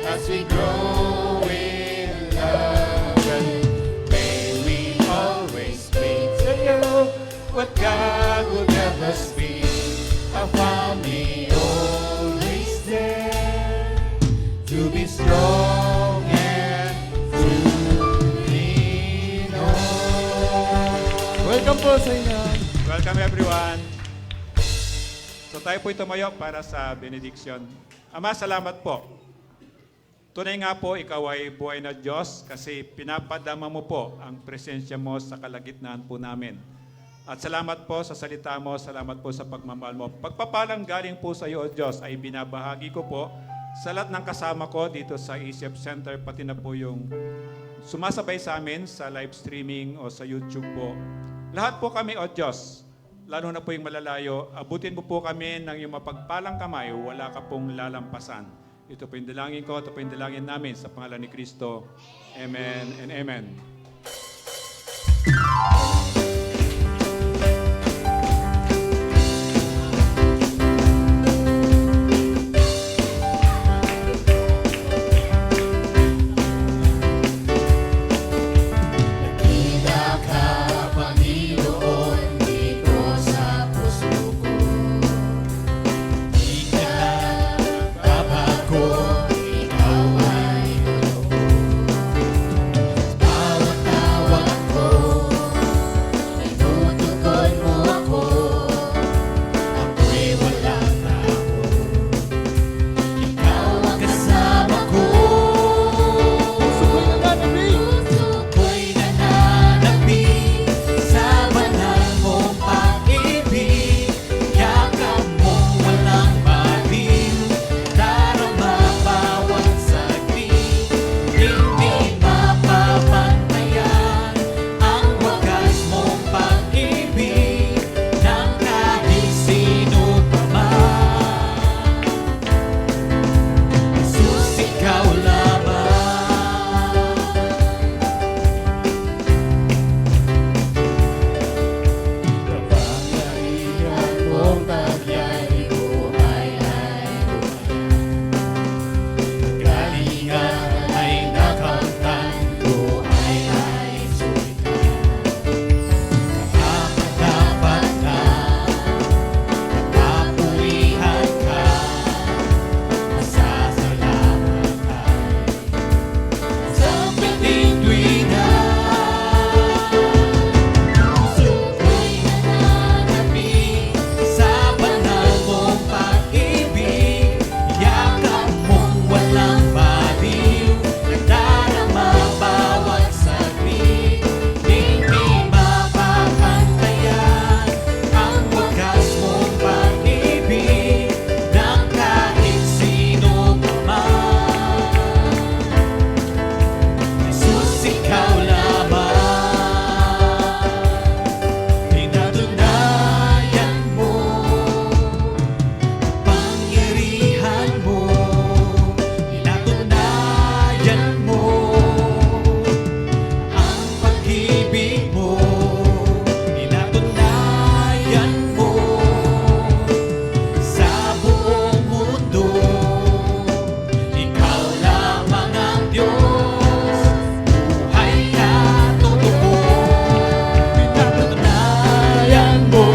S3: as we grow in love. And may we always speak to you what God would never speak. A family always there to be strong and to lean on.
S2: Welcome po sa inyo.
S3: Welcome everyone. So tayo po'y tumayo para sa benediction. Ama, salamat po. Tunay nga po, ikaw ay buhay na Diyos kasi pinapadama mo po ang presensya mo sa kalagitnaan po namin. At salamat po sa salita mo, salamat po sa pagmamahal mo. Pagpapalang galing po sa iyo, O Diyos, ay binabahagi ko po sa lahat ng kasama ko dito sa ECF Center, pati na po yung sumasabay sa amin sa live streaming o sa YouTube po. Lahat po kami, O Diyos, lalo na po yung malalayo, abutin mo po kami ng iyong mapagpalang kamay, wala ka pong lalampasan. Ito po yung dalangin ko, ito po yung dalangin namin sa pangalan ni Kristo. Amen and amen.
S2: Di ka pag-ibig mo, pinatunayan mo sa buong mundo. Ikaw lamang ang Diyos, buhay na totoo. Pinatunayan mo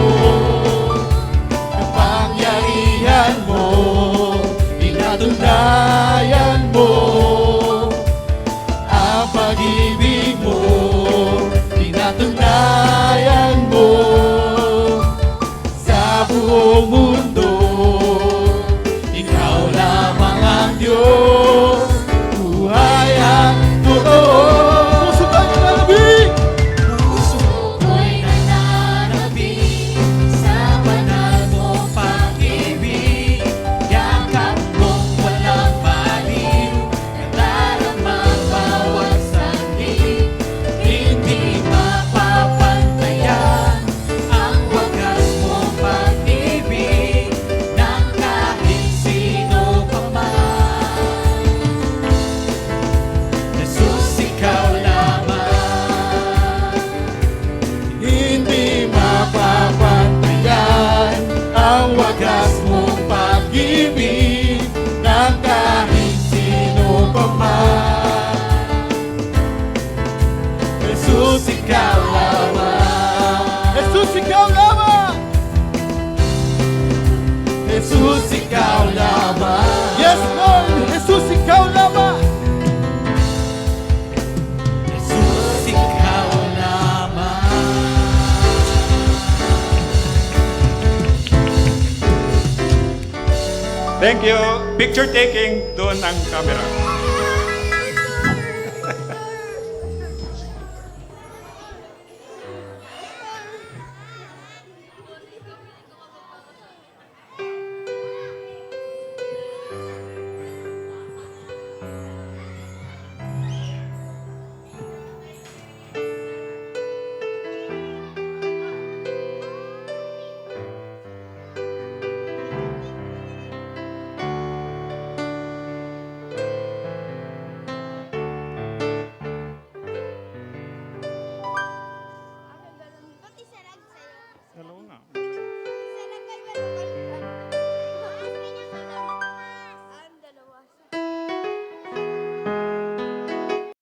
S2: ang pangyarihan mo, pinatunayan mo ang pag-ibig mo, pinatunayan mo sa buong mundo. Ikaw lamang ang Diyos, buhay ang totoo. Puso ka nananabig! Puso ko'y nananabig sa banal mong pag-ibig. Yakap mong walang baliw, naglalamang bawat sandig. Hindi mapapantayan ang wagas mong pag-ibig ng kahit sino pa man. Jesus, ikaw lamang. Hindi mapapantayan ang wagas mong pag-ibig ng kahit sino pa man. Jesus, ikaw lamang. Jesus, ikaw lamang. Jesus, ikaw lamang. Yes, Lord. Jesus, ikaw lamang. Jesus, ikaw lamang.
S3: Thank you. Picture taking, doon ang camera.